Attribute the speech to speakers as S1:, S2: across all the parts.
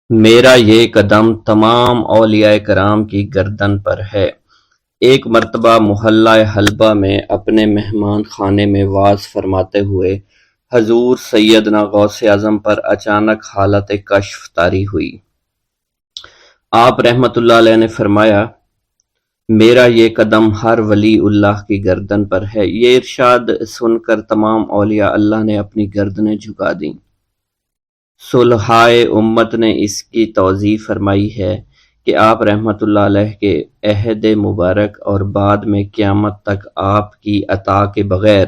S1: میرا یہ قدم تمام اولیاء کرام کی گردن پر ہے۔ ایک مرتبہ محلہ حلبہ میں اپنے مہمان خانے میں وعظ فرماتے ہوئے حضور سیدنا غوث اعظم پر اچانک حالت کشف طاری ہوئی۔ آپ رحمت اللہ علیہ نے فرمایا، میرا یہ قدم ہر ولی اللہ کی گردن پر ہے۔ یہ ارشاد سن کر تمام اولیاء اللہ نے اپنی گردنیں جھکا دیں۔ صلحائے امت نے اس کی توضیح فرمائی ہے کہ آپ رحمت اللہ علیہ کے عہد مبارک اور بعد میں قیامت تک آپ کی عطا کے بغیر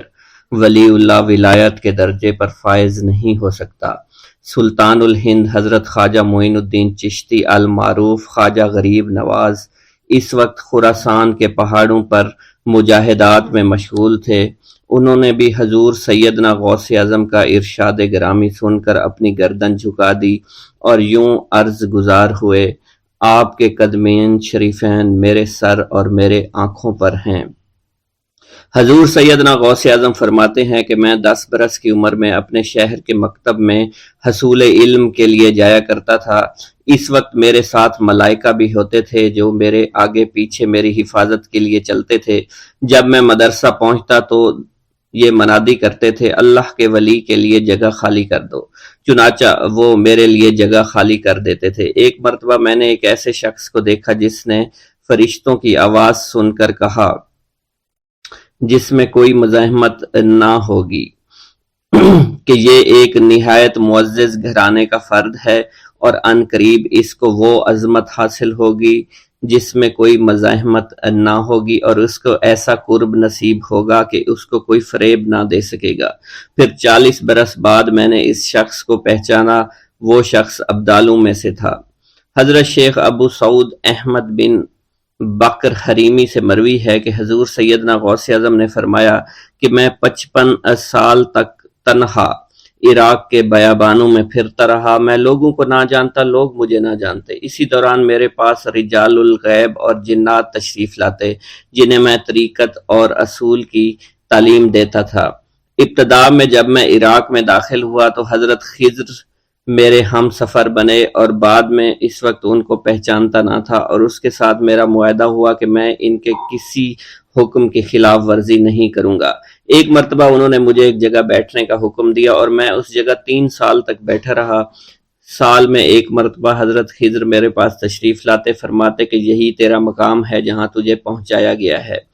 S1: ولی اللہ ولایت کے درجے پر فائز نہیں ہو سکتا۔ سلطان الہند حضرت خواجہ معین الدین چشتی المعروف خواجہ غریب نواز اس وقت خراسان کے پہاڑوں پر مجاہدات میں مشغول تھے۔ انہوں نے بھی حضور سیدنا غوث اعظم کا ارشاد گرامی سن کر اپنی گردن جھکا دی اور یوں عرض گزار ہوئے، آپ کے قدمین شریفین میرے سر اور میرے آنکھوں پر ہیں۔ حضور سیدنا غوث اعظم فرماتے ہیں کہ میں 10 برس کی عمر میں اپنے شہر کے مکتب میں حصول علم کے لیے جایا کرتا تھا۔ اس وقت میرے ساتھ ملائکہ بھی ہوتے تھے جو میرے آگے پیچھے میری حفاظت کے لیے چلتے تھے۔ جب میں مدرسہ پہنچتا تو یہ منادی کرتے تھے، اللہ کے ولی کے لیے جگہ خالی کر دو۔ چنانچہ وہ میرے لیے جگہ خالی کر دیتے تھے۔ ایک مرتبہ میں نے ایک ایسے شخص کو دیکھا جس نے فرشتوں کی آواز سن کر کہا، جس میں کوئی مزاحمت نہ ہوگی، کہ یہ ایک نہایت معزز گھرانے کا فرد ہے اور عن قریب اس کو وہ عظمت حاصل ہوگی جس میں کوئی مزاحمت نہ ہوگی، اور اس کو ایسا قرب نصیب ہوگا کہ اس کو کوئی فریب نہ دے سکے گا۔ پھر 40 برس بعد میں نے اس شخص کو پہچانا۔ وہ شخص ابدالوں میں سے تھا۔ حضرت شیخ ابو سعود احمد بن بکر حریمی سے مروی ہے کہ حضور سیدنا غوث اعظم نے فرمایا کہ میں 55 سال تک تنہا عراق کے بیابانوں میں پھرتا رہا۔ میں لوگوں کو نہ جانتا، لوگ مجھے نہ جانتے۔ اسی دوران میرے پاس رجال الغیب اور جنات تشریف لاتے جنہیں میں طریقت اور اصول کی تعلیم دیتا تھا۔ ابتدا میں جب میں عراق میں داخل ہوا تو حضرت خضر میرے ہم سفر بنے، اور بعد میں اس وقت ان کو پہچانتا نہ تھا، اور اس کے ساتھ میرا معاہدہ ہوا کہ میں ان کے کسی حکم کی خلاف ورزی نہیں کروں گا۔ ایک مرتبہ انہوں نے مجھے ایک جگہ بیٹھنے کا حکم دیا اور میں اس جگہ 3 سال تک بیٹھا رہا۔ سال میں ایک مرتبہ حضرت خضر میرے پاس تشریف لاتے، فرماتے کہ یہی تیرا مقام ہے جہاں تجھے پہنچایا گیا ہے۔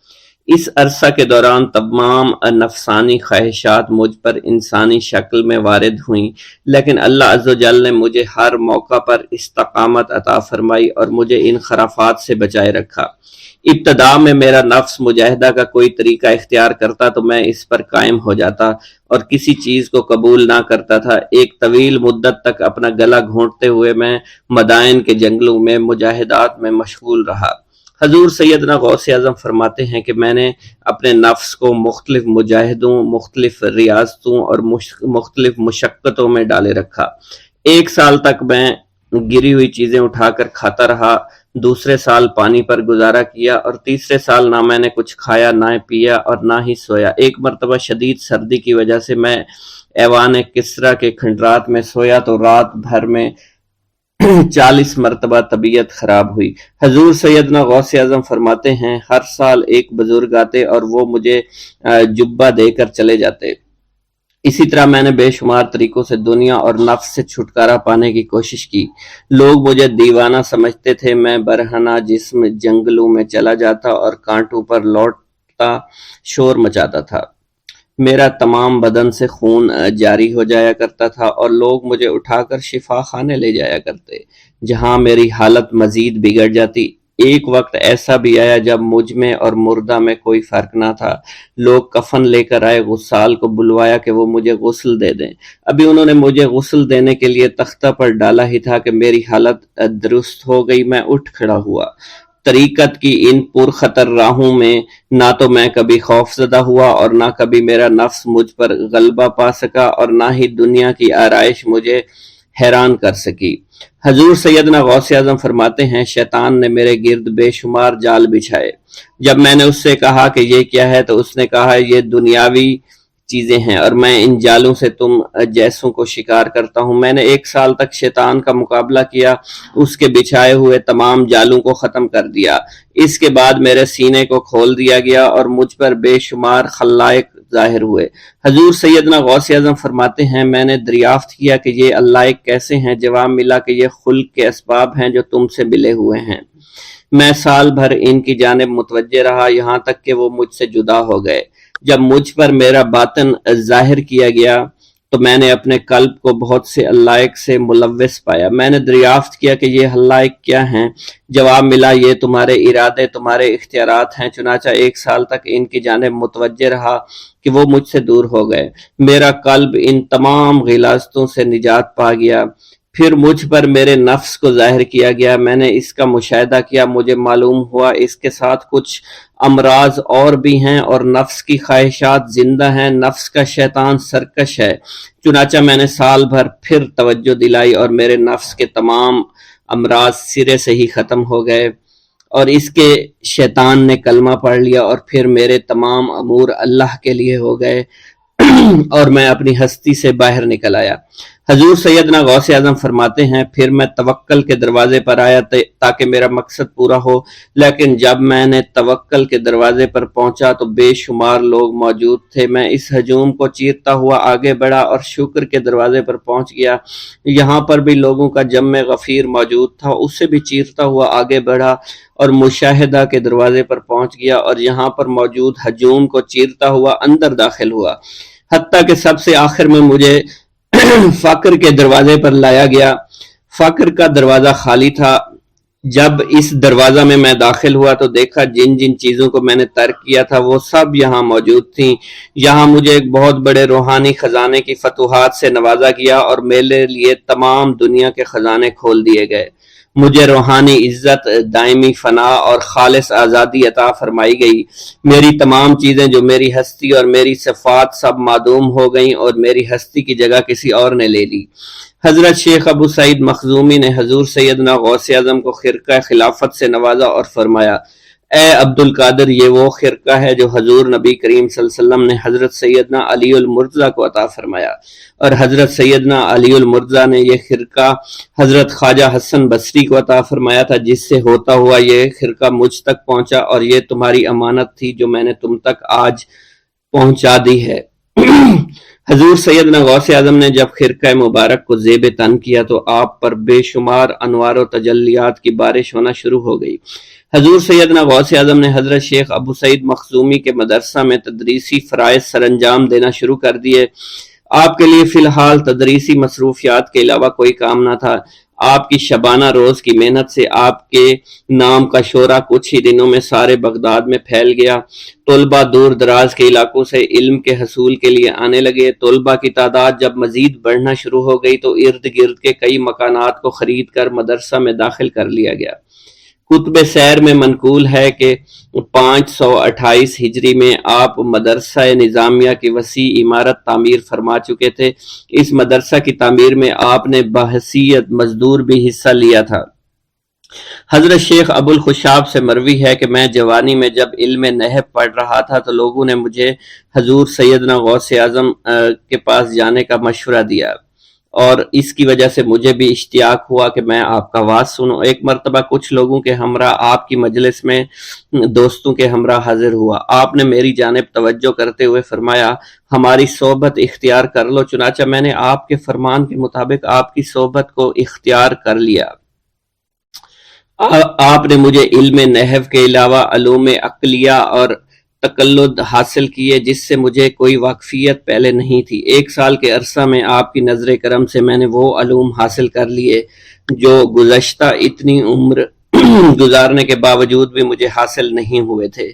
S1: اس عرصہ کے دوران تمام نفسانی خواہشات مجھ پر انسانی شکل میں وارد ہوئیں، لیکن اللہ عز و جل نے مجھے ہر موقع پر استقامت عطا فرمائی اور مجھے ان خرافات سے بچائے رکھا۔ ابتدا میں میرا نفس مجاہدہ کا کوئی طریقہ اختیار کرتا تو میں اس پر قائم ہو جاتا اور کسی چیز کو قبول نہ کرتا تھا۔ ایک طویل مدت تک اپنا گلا گھونٹتے ہوئے میں مدائن کے جنگلوں میں مجاہدات میں مشغول رہا۔ حضور سیدنا غوث اعظم فرماتے ہیں کہ میں نے اپنے نفس کو مختلف مجاہدوں، مختلف ریاضتوں اور مختلف مشقتوں میں ڈالے رکھا۔ 1 سال تک میں گری ہوئی چیزیں اٹھا کر کھاتا رہا، دوسرے سال پانی پر گزارا کیا، اور تیسرے سال نہ میں نے کچھ کھایا، نہ پیا اور نہ ہی سویا۔ ایک مرتبہ شدید سردی کی وجہ سے میں ایوان کسریٰ کے کھنڈرات میں سویا تو رات بھر میں 40 مرتبہ طبیعت خراب ہوئی۔ حضور سیدنا غوث اعظم فرماتے ہیں، ہر سال ایک بزرگ آتے اور وہ مجھے جبہ دے کر چلے جاتے۔ اسی طرح میں نے بے شمار طریقوں سے دنیا اور نفس سے چھٹکارا پانے کی کوشش کی۔ لوگ مجھے دیوانہ سمجھتے تھے۔ میں برہنہ جسم جنگلوں میں چلا جاتا اور کانٹوں پر لوٹتا شور مچاتا تھا۔ میرا تمام بدن سے خون جاری ہو جایا کرتا تھا اور لوگ مجھے اٹھا کر شفا خانے لے جایا کرتے، جہاں میری حالت مزید بگڑ جاتی۔ ایک وقت ایسا بھی آیا جب مجھ میں اور مردہ میں کوئی فرق نہ تھا۔ لوگ کفن لے کر آئے، غسال کو بلوایا کہ وہ مجھے غسل دے دیں۔ ابھی انہوں نے مجھے غسل دینے کے لیے تختہ پر ڈالا ہی تھا کہ میری حالت درست ہو گئی۔ میں اٹھ کھڑا ہوا۔ طریقت کی ان پرخطر راہوں میں نہ تو میں کبھی خوف زدہ ہوا اور نہ کبھی میرا نفس مجھ پر غلبہ پا سکا، اور نہ ہی دنیا کی آرائش مجھے حیران کر سکی۔ حضور سیدنا غوث اعظم فرماتے ہیں، شیطان نے میرے گرد بے شمار جال بچھائے۔ جب میں نے اس سے کہا کہ یہ کیا ہے تو اس نے کہا، یہ دنیاوی چیزیں ہیں اور میں ان جالوں سے تم جیسوں کو شکار کرتا ہوں۔ میں نے 1 سال تک شیطان کا مقابلہ کیا، اس کے بچھائے ہوئے تمام جالوں کو ختم کر دیا۔ اس کے بعد میرے سینے کو کھول دیا گیا اور مجھ پر بے شمار خلائق ظاہر ہوئے۔ حضور سیدنا غوث اعظم فرماتے ہیں میں نے دریافت کیا کہ یہ اللہ کیسے ہیں؟ جواب ملا کہ یہ خلق کے اسباب ہیں جو تم سے ملے ہوئے ہیں۔ میں سال بھر ان کی جانب متوجہ رہا یہاں تک کہ وہ مجھ سے جدا ہو گئے۔ جب مجھ پر میرا باطن ظاہر کیا گیا تو میں نے اپنے قلب کو بہت سے علائق سے ملوث پایا۔ میں نے دریافت کیا کہ یہ علائق کیا ہیں؟ جواب ملا یہ تمہارے ارادے، تمہارے اختیارات ہیں۔ چنانچہ 1 سال تک ان کی جانب متوجہ رہا کہ وہ مجھ سے دور ہو گئے۔ میرا قلب ان تمام غلاظتوں سے نجات پا گیا۔ پھر مجھ پر میرے نفس کو ظاہر کیا گیا، میں نے اس کا مشاہدہ کیا، مجھے معلوم ہوا اس کے ساتھ کچھ امراض اور بھی ہیں اور نفس کی خواہشات زندہ ہیں، نفس کا شیطان سرکش ہے۔ چنانچہ میں نے سال بھر پھر توجہ دلائی اور میرے نفس کے تمام امراض سرے سے ہی ختم ہو گئے اور اس کے شیطان نے کلمہ پڑھ لیا اور پھر میرے تمام امور اللہ کے لیے ہو گئے اور میں اپنی ہستی سے باہر نکل آیا۔ حضور سیدنا غوث اعظم فرماتے ہیں پھر میں توکل کے دروازے پر آیا تاکہ میرا مقصد پورا ہو، لیکن جب میں نے توکل کے دروازے پر پہنچا تو بے شمار لوگ موجود تھے۔ میں اس ہجوم کو چیرتا ہوا آگے بڑھا اور شکر کے دروازے پر پہنچ گیا، یہاں پر بھی لوگوں کا جمع غفیر موجود تھا، اس سے بھی چیرتا ہوا آگے بڑھا اور مشاہدہ کے دروازے پر پہنچ گیا اور یہاں پر موجود ہجوم کو چیرتا ہوا اندر داخل ہوا، حتیٰ کہ سب سے آخر میں مجھے فقر کے دروازے پر لایا گیا۔ فقر کا دروازہ خالی تھا۔ جب اس دروازہ میں داخل ہوا تو دیکھا جن جن چیزوں کو میں نے ترک کیا تھا وہ سب یہاں موجود تھیں۔ یہاں مجھے ایک بہت بڑے روحانی خزانے کی فتوحات سے نوازا گیا اور میرے لیے تمام دنیا کے خزانے کھول دیے گئے۔ مجھے روحانی عزت، دائمی فنا اور خالص آزادی عطا فرمائی گئی۔ میری تمام چیزیں جو میری ہستی اور میری صفات سب معدوم ہو گئیں اور میری ہستی کی جگہ کسی اور نے لے لی۔ حضرت شیخ ابو سعید مخزومی نے حضور سیدنا غوث اعظم کو خرقہ خلافت سے نوازا اور فرمایا اے عبد القادر، یہ وہ خرقہ ہے جو حضور نبی کریم صلی اللہ علیہ وسلم نے حضرت سیدنا علی المرتضیٰ کو عطا فرمایا، اور حضرت سیدنا علی المرتضیٰ نے یہ خرقہ حضرت خواجہ حسن بصری کو عطا فرمایا تھا، جس سے ہوتا ہوا یہ خرقہ مجھ تک پہنچا، اور یہ تمہاری امانت تھی جو میں نے تم تک آج پہنچا دی ہے۔ حضور سیدنا غوث اعظم نے جب خرقہ مبارک کو زیب تن کیا تو آپ پر بے شمار انوار و تجلیات کی بارش ہونا شروع ہو گئی۔ حضور سیدنا غوث اعظم نے حضرت شیخ ابو سعید مخزومی کے مدرسہ میں تدریسی فرائض سر انجام دینا شروع کر دیے۔ آپ کے لیے فی الحال تدریسی مصروفیات کے علاوہ کوئی کام نہ تھا۔ آپ کی شبانہ روز کی محنت سے آپ کے نام کا شعرہ کچھ ہی دنوں میں سارے بغداد میں پھیل گیا۔ طلبہ دور دراز کے علاقوں سے علم کے حصول کے لیے آنے لگے۔ طلبہ کی تعداد جب مزید بڑھنا شروع ہو گئی تو ارد گرد کے کئی مکانات کو خرید کر مدرسہ میں داخل کر لیا گیا۔ کتب سیر میں منقول ہے کہ 528 ہجری میں آپ مدرسہ نظامیہ کی وسیع عمارت تعمیر فرما چکے تھے۔ اس مدرسہ کی تعمیر میں آپ نے بحیثیت مزدور بھی حصہ لیا تھا۔ حضرت شیخ ابو الخشاب سے مروی ہے کہ میں جوانی میں جب علم نحو پڑھ رہا تھا تو لوگوں نے مجھے حضور سیدنا غوث اعظم کے پاس جانے کا مشورہ دیا، اور اس کی وجہ سے مجھے بھی اشتیاق ہوا کہ میں آپ کا واز سنوں۔ ایک مرتبہ کچھ لوگوں کے ہمراہ آپ کی مجلس میں دوستوں کے ہمراہ حاضر ہوا۔ آپ نے میری جانب توجہ کرتے ہوئے فرمایا ہماری صحبت اختیار کر لو۔ چنانچہ میں نے آپ کے فرمان کے مطابق آپ کی صحبت کو اختیار کر لیا۔ آپ نے مجھے علم نحو کے علاوہ علوم عقلیہ اور تقلد حاصل کیے جس سے مجھے کوئی واقفیت پہلے نہیں تھی۔ 1 سال کے عرصہ میں آپ کی نظر کرم سے میں نے وہ علوم حاصل کر لیے جو گزشتہ اتنی عمر گزارنے کے باوجود بھی مجھے حاصل نہیں ہوئے تھے۔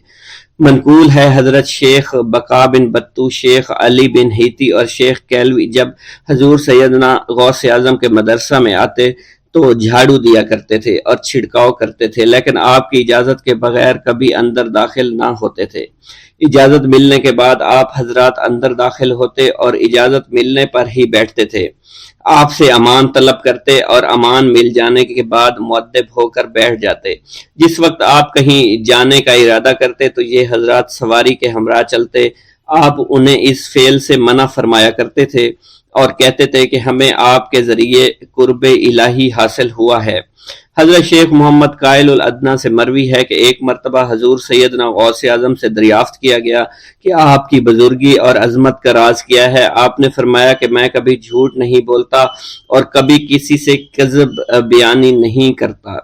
S1: منقول ہے حضرت شیخ بقا بن بطو، شیخ علی بن ہیتی اور شیخ کیلوی جب حضور سیدنا غوث اعظم کے مدرسہ میں آتے تو جھاڑو دیا کرتے تھے اور چھڑکاؤ کرتے تھے، لیکن آپ کی اجازت کے بغیر کبھی اندر داخل نہ ہوتے تھے۔ اجازت ملنے کے بعد آپ حضرات اندر داخل ہوتے اور اجازت ملنے پر ہی بیٹھتے تھے۔ آپ سے امان طلب کرتے اور امان مل جانے کے بعد مؤدب ہو کر بیٹھ جاتے۔ جس وقت آپ کہیں جانے کا ارادہ کرتے تو یہ حضرات سواری کے ہمراہ چلتے۔ آپ انہیں اس فعل سے منع فرمایا کرتے تھے اور کہتے تھے کہ ہمیں آپ کے ذریعے قرب الہی حاصل ہوا ہے۔ حضرت شیخ محمد قائل الادنیٰ سے مروی ہے کہ ایک مرتبہ حضور سیدنا غوث اعظم سے دریافت کیا گیا کہ آپ کی بزرگی اور عظمت کا راز کیا ہے؟ آپ نے فرمایا کہ میں کبھی جھوٹ نہیں بولتا اور کبھی کسی سے کذب بیانی نہیں کرتا۔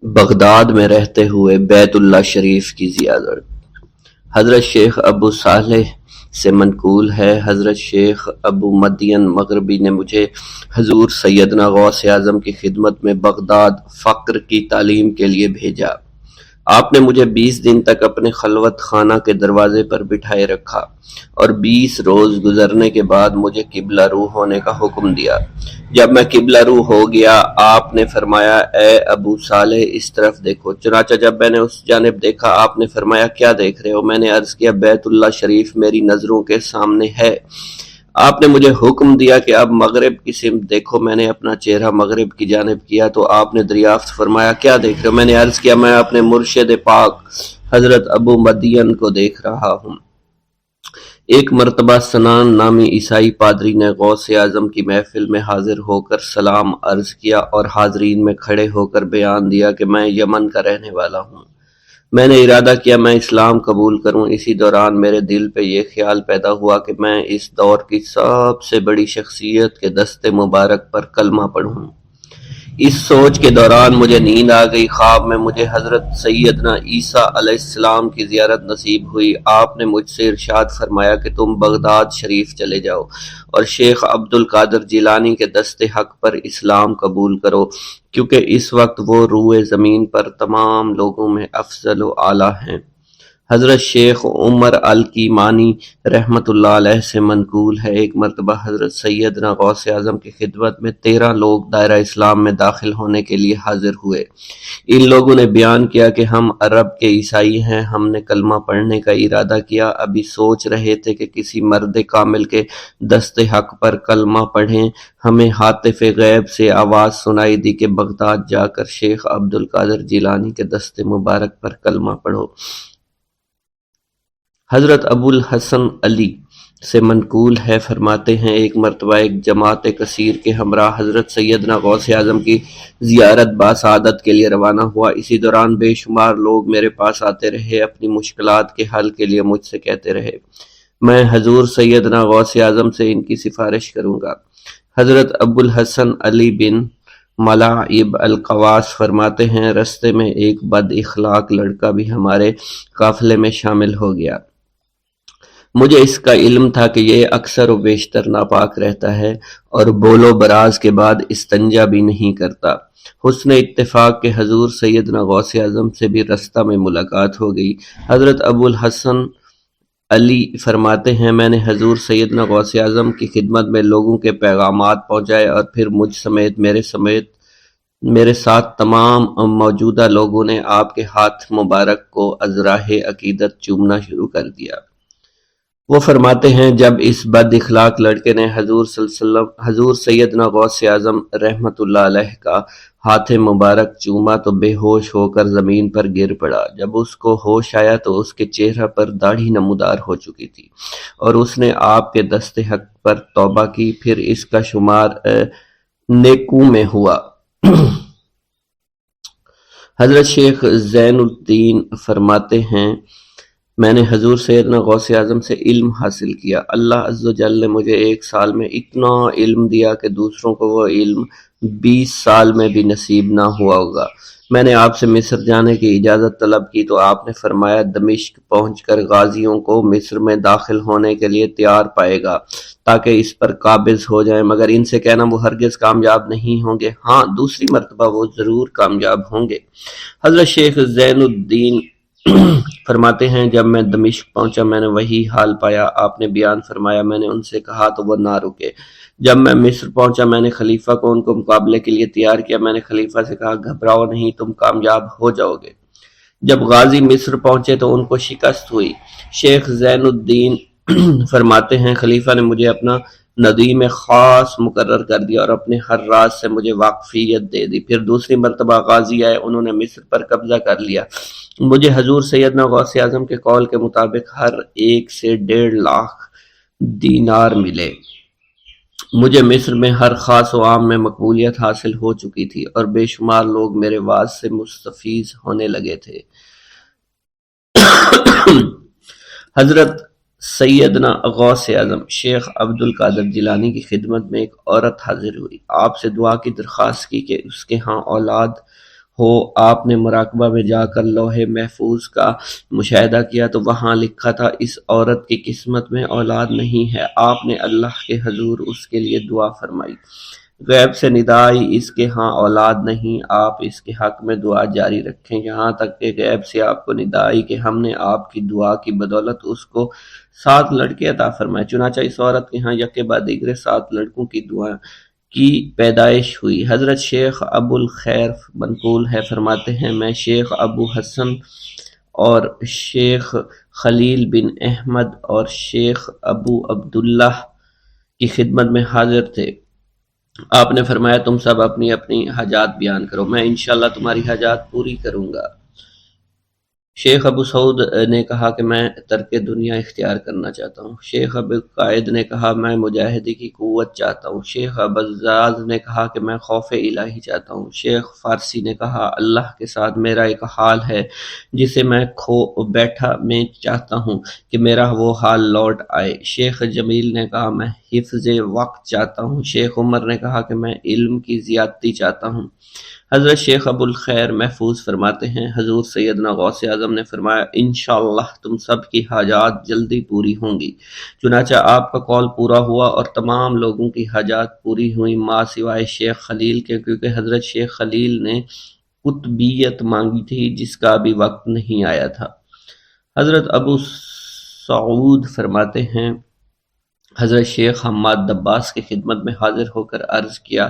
S1: بغداد میں رہتے ہوئے بیت اللہ شریف کی زیارت۔ حضرت شیخ ابو صالح سے منقول ہے، حضرت شیخ ابو مدین مغربی نے مجھے حضور سیدنا غوث اعظم کی خدمت میں بغداد فقر کی تعلیم کے لیے بھیجا۔ آپ نے مجھے 20 دن تک اپنے خلوت خانہ کے دروازے پر بٹھائے رکھا اور 20 روز گزرنے کے بعد مجھے قبلہ رو ہونے کا حکم دیا۔ جب میں قبلہ رو ہو گیا، آپ نے فرمایا اے ابو صالح اس طرف دیکھو۔ چنانچہ جب میں نے اس جانب دیکھا، آپ نے فرمایا کیا دیکھ رہے ہو؟ میں نے عرض کیا بیت اللہ شریف میری نظروں کے سامنے ہے۔ آپ نے مجھے حکم دیا کہ اب مغرب کی سمت دیکھو۔ میں نے اپنا چہرہ مغرب کی جانب کیا تو آپ نے دریافت فرمایا کیا دیکھ رہے ہو؟ میں نے عرض کیا میں اپنے مرشد پاک حضرت ابو مدین کو دیکھ رہا ہوں۔ ایک مرتبہ سنان نامی عیسائی پادری نے غوث اعظم کی محفل میں حاضر ہو کر سلام عرض کیا اور حاضرین میں کھڑے ہو کر بیان دیا کہ میں یمن کا رہنے والا ہوں۔ میں نے ارادہ کیا میں اسلام قبول کروں۔ اسی دوران میرے دل پہ یہ خیال پیدا ہوا کہ میں اس دور کی سب سے بڑی شخصیت کے دست مبارک پر کلمہ پڑھوں۔ اس سوچ کے دوران مجھے نیند آ گئی۔ خواب میں مجھے حضرت سیدنا عیسیٰ علیہ السلام کی زیارت نصیب ہوئی۔ آپ نے مجھ سے ارشاد فرمایا کہ تم بغداد شریف چلے جاؤ اور شیخ عبد القادر جیلانی کے دست حق پر اسلام قبول کرو، کیونکہ اس وقت وہ روئے زمین پر تمام لوگوں میں افضل و اعلیٰ ہیں۔ حضرت شیخ عمر الکیمانی رحمۃ اللہ علیہ سے منقول ہے، ایک مرتبہ حضرت سیدنا غوث اعظم کی خدمت میں 13 لوگ دائرہ اسلام میں داخل ہونے کے لیے حاضر ہوئے۔ ان لوگوں نے بیان کیا کہ ہم عرب کے عیسائی ہیں، ہم نے کلمہ پڑھنے کا ارادہ کیا، ابھی سوچ رہے تھے کہ کسی مرد کامل کے دست حق پر کلمہ پڑھیں، ہمیں ہاتف غیب سے آواز سنائی دی کہ بغداد جا کر شیخ عبد القادر جیلانی کے دست مبارک پر کلمہ پڑھو۔ حضرت ابو الحسن علی سے منقول ہے، فرماتے ہیں ایک مرتبہ ایک جماعت کثیر کے ہمراہ حضرت سیدنا غوث اعظم کی زیارت باسعادت کے لیے روانہ ہوا۔ اسی دوران بے شمار لوگ میرے پاس آتے رہے، اپنی مشکلات کے حل کے لیے مجھ سے کہتے رہے میں حضور سیدنا غوث اعظم سے ان کی سفارش کروں گا۔ حضرت ابو الحسن علی بن ملاعب القواس فرماتے ہیں رستے میں ایک بد اخلاق لڑکا بھی ہمارے قافلے میں شامل ہو گیا۔ مجھے اس کا علم تھا کہ یہ اکثر و بیشتر ناپاک رہتا ہے اور بول و براز کے بعد استنجا بھی نہیں کرتا۔ حسن اتفاق کے حضور سیدنا غوث اعظم سے بھی رستہ میں ملاقات ہو گئی۔ حضرت ابو الحسن علی فرماتے ہیں میں نے حضور سیدنا غوث اعظم کی خدمت میں لوگوں کے پیغامات پہنچائے اور پھر مجھ سمیت میرے ساتھ تمام موجودہ لوگوں نے آپ کے ہاتھ مبارک کو ازراہ عقیدت چومنا شروع کر دیا۔ وہ فرماتے ہیں جب اس بد اخلاق لڑکے نے حضور سیدنا غوث اعظم رحمت اللہ علیہ کا ہاتھ مبارک چوما تو بے ہوش ہو کر زمین پر گر پڑا۔ جب اس کو ہوش آیا تو اس کے چہرہ پر داڑھی نمودار ہو چکی تھی اور اس نے آپ کے دست حق پر توبہ کی، پھر اس کا شمار نیکوں میں ہوا۔ حضرت شیخ زین الدین فرماتے ہیں میں نے حضور سیدنا غوث اعظم سے علم حاصل کیا۔ اللہ عز و جل نے مجھے 1 سال میں اتنا علم دیا کہ دوسروں کو وہ علم 20 سال میں بھی نصیب نہ ہوا ہوگا۔ میں نے آپ سے مصر جانے کی اجازت طلب کی تو آپ نے فرمایا دمشق پہنچ کر غازیوں کو مصر میں داخل ہونے کے لیے تیار پائے گا تاکہ اس پر قابض ہو جائیں، مگر ان سے کہنا وہ ہرگز کامیاب نہیں ہوں گے، ہاں دوسری مرتبہ وہ ضرور کامیاب ہوں گے۔ حضرت شیخ زین الدین فرماتے ہیں جب میں دمشق پہنچا میں نے وہی حال پایا۔ آپ نے بیان فرمایا میں نے ان سے کہا تو وہ نہ رکے۔ جب میں مصر پہنچا میں نے خلیفہ کو ان کو مقابلے کے لیے تیار کیا۔ میں نے خلیفہ سے کہا گھبراؤ نہیں، تم کامیاب ہو جاؤ گے۔ جب غازی مصر پہنچے تو ان کو شکست ہوئی۔ شیخ زین الدین فرماتے ہیں خلیفہ نے مجھے اپنا ندیم خاص مقرر کر دیا اور اپنے ہر راز سے مجھے واقفیت دے دی۔ پھر دوسری مرتبہ غازی آئے، انہوں نے مصر پر قبضہ کر لیا۔ مجھے حضور سیدنا غوث اعظم کے قول کے مطابق ہر ایک سے 1.5 لاکھ دینار ملے۔ مجھے مصر میں ہر خاص و عام میں مقبولیت حاصل ہو چکی تھی اور بے شمار لوگ میرے واعظ سے مستفیض ہونے لگے تھے۔ حضرت سیدنا غوث اعظم شیخ عبد القادر جیلانی کی خدمت میں ایک عورت حاضر ہوئی، آپ سے دعا کی درخواست کی کہ اس کے ہاں اولاد ہو۔ آپ نے مراقبہ میں جا کر لوح محفوظ کا مشاہدہ کیا تو وہاں لکھا تھا اس عورت کی قسمت میں اولاد نہیں ہے۔ آپ نے اللہ کے حضور اس کے لیے دعا فرمائی، غیب سے ندا آئی اس کے ہاں اولاد نہیں، آپ اس کے حق میں دعا جاری رکھیں، یہاں تک کہ غیب سے آپ کو ندا آئی کہ ہم نے آپ کی دعا کی بدولت اس کو 7 لڑکے عطا فرمائے۔ چنانچہ اس عورت کے ہاں یکے بعد دیگرے 7 لڑکوں کی دعا کی پیدائش ہوئی۔ حضرت شیخ ابو الخیر منقول ہے، فرماتے ہیں میں شیخ ابو حسن اور شیخ خلیل بن احمد اور شیخ ابو عبداللہ کی خدمت میں حاضر تھے۔ آپ نے فرمایا تم سب اپنی اپنی حاجات بیان کرو، میں انشاءاللہ تمہاری حاجات پوری کروں گا۔ شیخ ابو سعود نے کہا کہ میں ترک دنیا اختیار کرنا چاہتا ہوں۔ شیخ ابو قائد نے کہا میں مجاہدی کی قوت چاہتا ہوں۔ شیخ ابوالزاز نے کہا کہ میں خوف الہی چاہتا ہوں۔ شیخ فارسی نے کہا اللہ کے ساتھ میرا ایک حال ہے جسے میں کھو بیٹھا میں چاہتا ہوں کہ میرا وہ حال لوٹ آئے۔ شیخ جمیل نے کہا میں حفظ وقت چاہتا ہوں۔ شیخ عمر نے کہا کہ میں علم کی زیادتی چاہتا ہوں۔ حضرت شیخ ابو الخیر محفوظ فرماتے ہیں حضور سیدنا غوث اعظم نے فرمایا انشاءاللہ تم سب کی حاجات جلدی پوری ہوں گی۔ چنانچہ آپ کا قول پورا ہوا اور تمام لوگوں کی حاجات پوری ہوئیں ماں سوائے شیخ خلیل کے، کیونکہ حضرت شیخ خلیل نے قطبیت مانگی تھی جس کا ابھی وقت نہیں آیا تھا۔ حضرت ابو سعود فرماتے ہیں حضرت شیخ حماد دباس کی خدمت میں حاضر ہو کر عرض کیا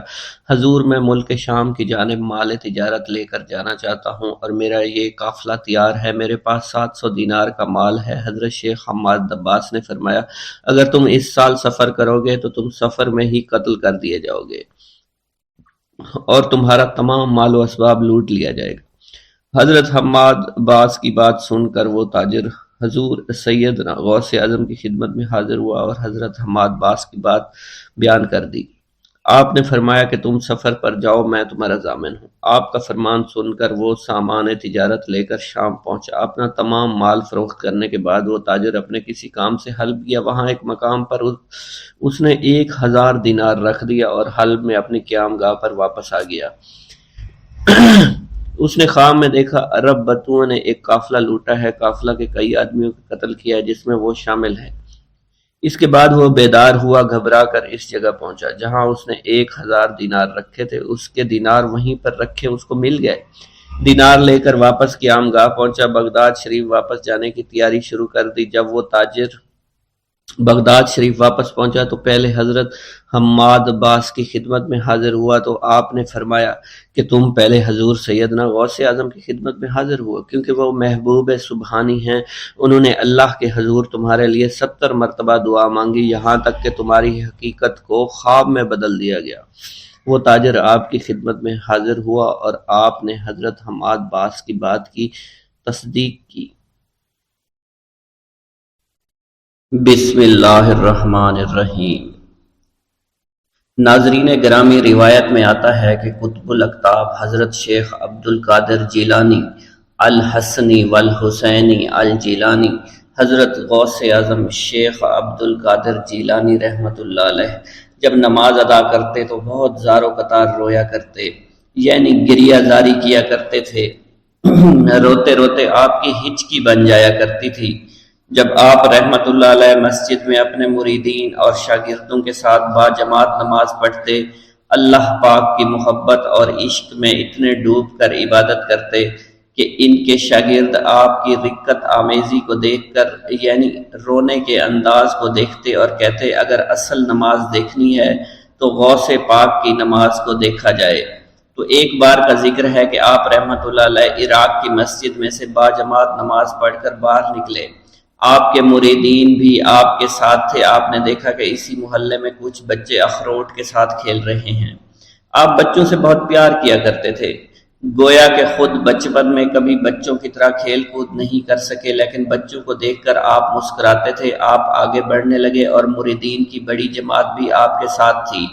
S1: حضور میں ملک شام کی جانب مال تجارت لے کر جانا چاہتا ہوں اور میرا یہ قافلہ تیار ہے، میرے پاس 700 دینار کا مال ہے۔ حضرت شیخ حماد دباس نے فرمایا اگر تم اس سال سفر کرو گے تو تم سفر میں ہی قتل کر دیے جاؤ گے اور تمہارا تمام مال و اسباب لوٹ لیا جائے گا۔ حضرت حماد باس کی بات سن کر وہ تاجر حضور سیدنا غوث اعظم کی خدمت میں حاضر ہوا اور حضرت حماد باس کی بات بیان کر دی۔ آپ نے فرمایا کہ تم سفر پر جاؤ، میں تمہارا ضامن ہوں۔ آپ کا فرمان سن کر وہ سامان تجارت لے کر شام پہنچا۔ اپنا تمام مال فروخت کرنے کے بعد وہ تاجر اپنے کسی کام سے حلب گیا، وہاں ایک مقام پر اس نے 1000 دینار رکھ دیا اور حلب میں اپنی قیام گاہ پر واپس آ گیا۔ اس نے خواب میں دیکھا عرب بتوؤں نے ایک قافلہ لوٹا ہے، قافلہ کے کئی آدمیوں کو قتل کیا ہے جس میں وہ شامل ہے۔ اس کے بعد وہ بیدار ہوا، گھبرا کر اس جگہ پہنچا جہاں اس نے 1000 دینار رکھے تھے، اس کے دینار وہیں پر رکھے اس کو مل گئے۔ دینار لے کر واپس قیام گاہ پہنچا، بغداد شریف واپس جانے کی تیاری شروع کر دی۔ جب وہ تاجر بغداد شریف واپس پہنچا تو پہلے حضرت حماد باس کی خدمت میں حاضر ہوا تو آپ نے فرمایا کہ تم پہلے حضور سیدنا غوث اعظم کی خدمت میں حاضر ہوا، کیونکہ وہ محبوب سبحانی ہیں، انہوں نے اللہ کے حضور تمہارے لیے 70 مرتبہ دعا مانگی یہاں تک کہ تمہاری حقیقت کو خواب میں بدل دیا گیا۔ وہ تاجر آپ کی خدمت میں حاضر ہوا اور آپ نے حضرت حماد باس کی بات کی تصدیق کی۔ بسم اللہ الرحمن الرحیم۔ ناظرین گرامی، روایت میں آتا ہے کہ قطب الاقطاب حضرت شیخ عبد القادر جیلانی الحسنی والحسینی الجیلانی حضرت غوث اعظم شیخ عبد القادر جیلانی رحمۃ اللہ علیہ جب نماز ادا کرتے تو بہت زار و قطار رویا کرتے، یعنی گریہ زاری کیا کرتے تھے۔ روتے روتے آپ کی ہچکی بن جایا کرتی تھی۔ جب آپ رحمت اللہ علیہ مسجد میں اپنے مریدین اور شاگردوں کے ساتھ با جماعت نماز پڑھتے، اللہ پاک کی محبت اور عشق میں اتنے ڈوب کر عبادت کرتے کہ ان کے شاگرد آپ کی رقت آمیزی کو دیکھ کر یعنی رونے کے انداز کو دیکھتے اور کہتے اگر اصل نماز دیکھنی ہے تو غوث پاک کی نماز کو دیکھا جائے۔ تو ایک بار کا ذکر ہے کہ آپ رحمت اللہ علیہ عراق کی مسجد میں سے با جماعت نماز پڑھ کر باہر نکلے۔ آپ کے مریدین بھی آپ کے ساتھ تھے، آپ نے دیکھا کہ اسی محلے میں کچھ بچے اخروٹ کے ساتھ کھیل رہے ہیں۔ آپ بچوں سے بہت پیار کیا کرتے تھے، گویا کہ خود بچپن میں کبھی بچوں کی طرح کھیل کود نہیں کر سکے، لیکن بچوں کو دیکھ کر آپ مسکراتے تھے۔ آپ آگے بڑھنے لگے اور مریدین کی بڑی جماعت بھی آپ کے ساتھ تھی۔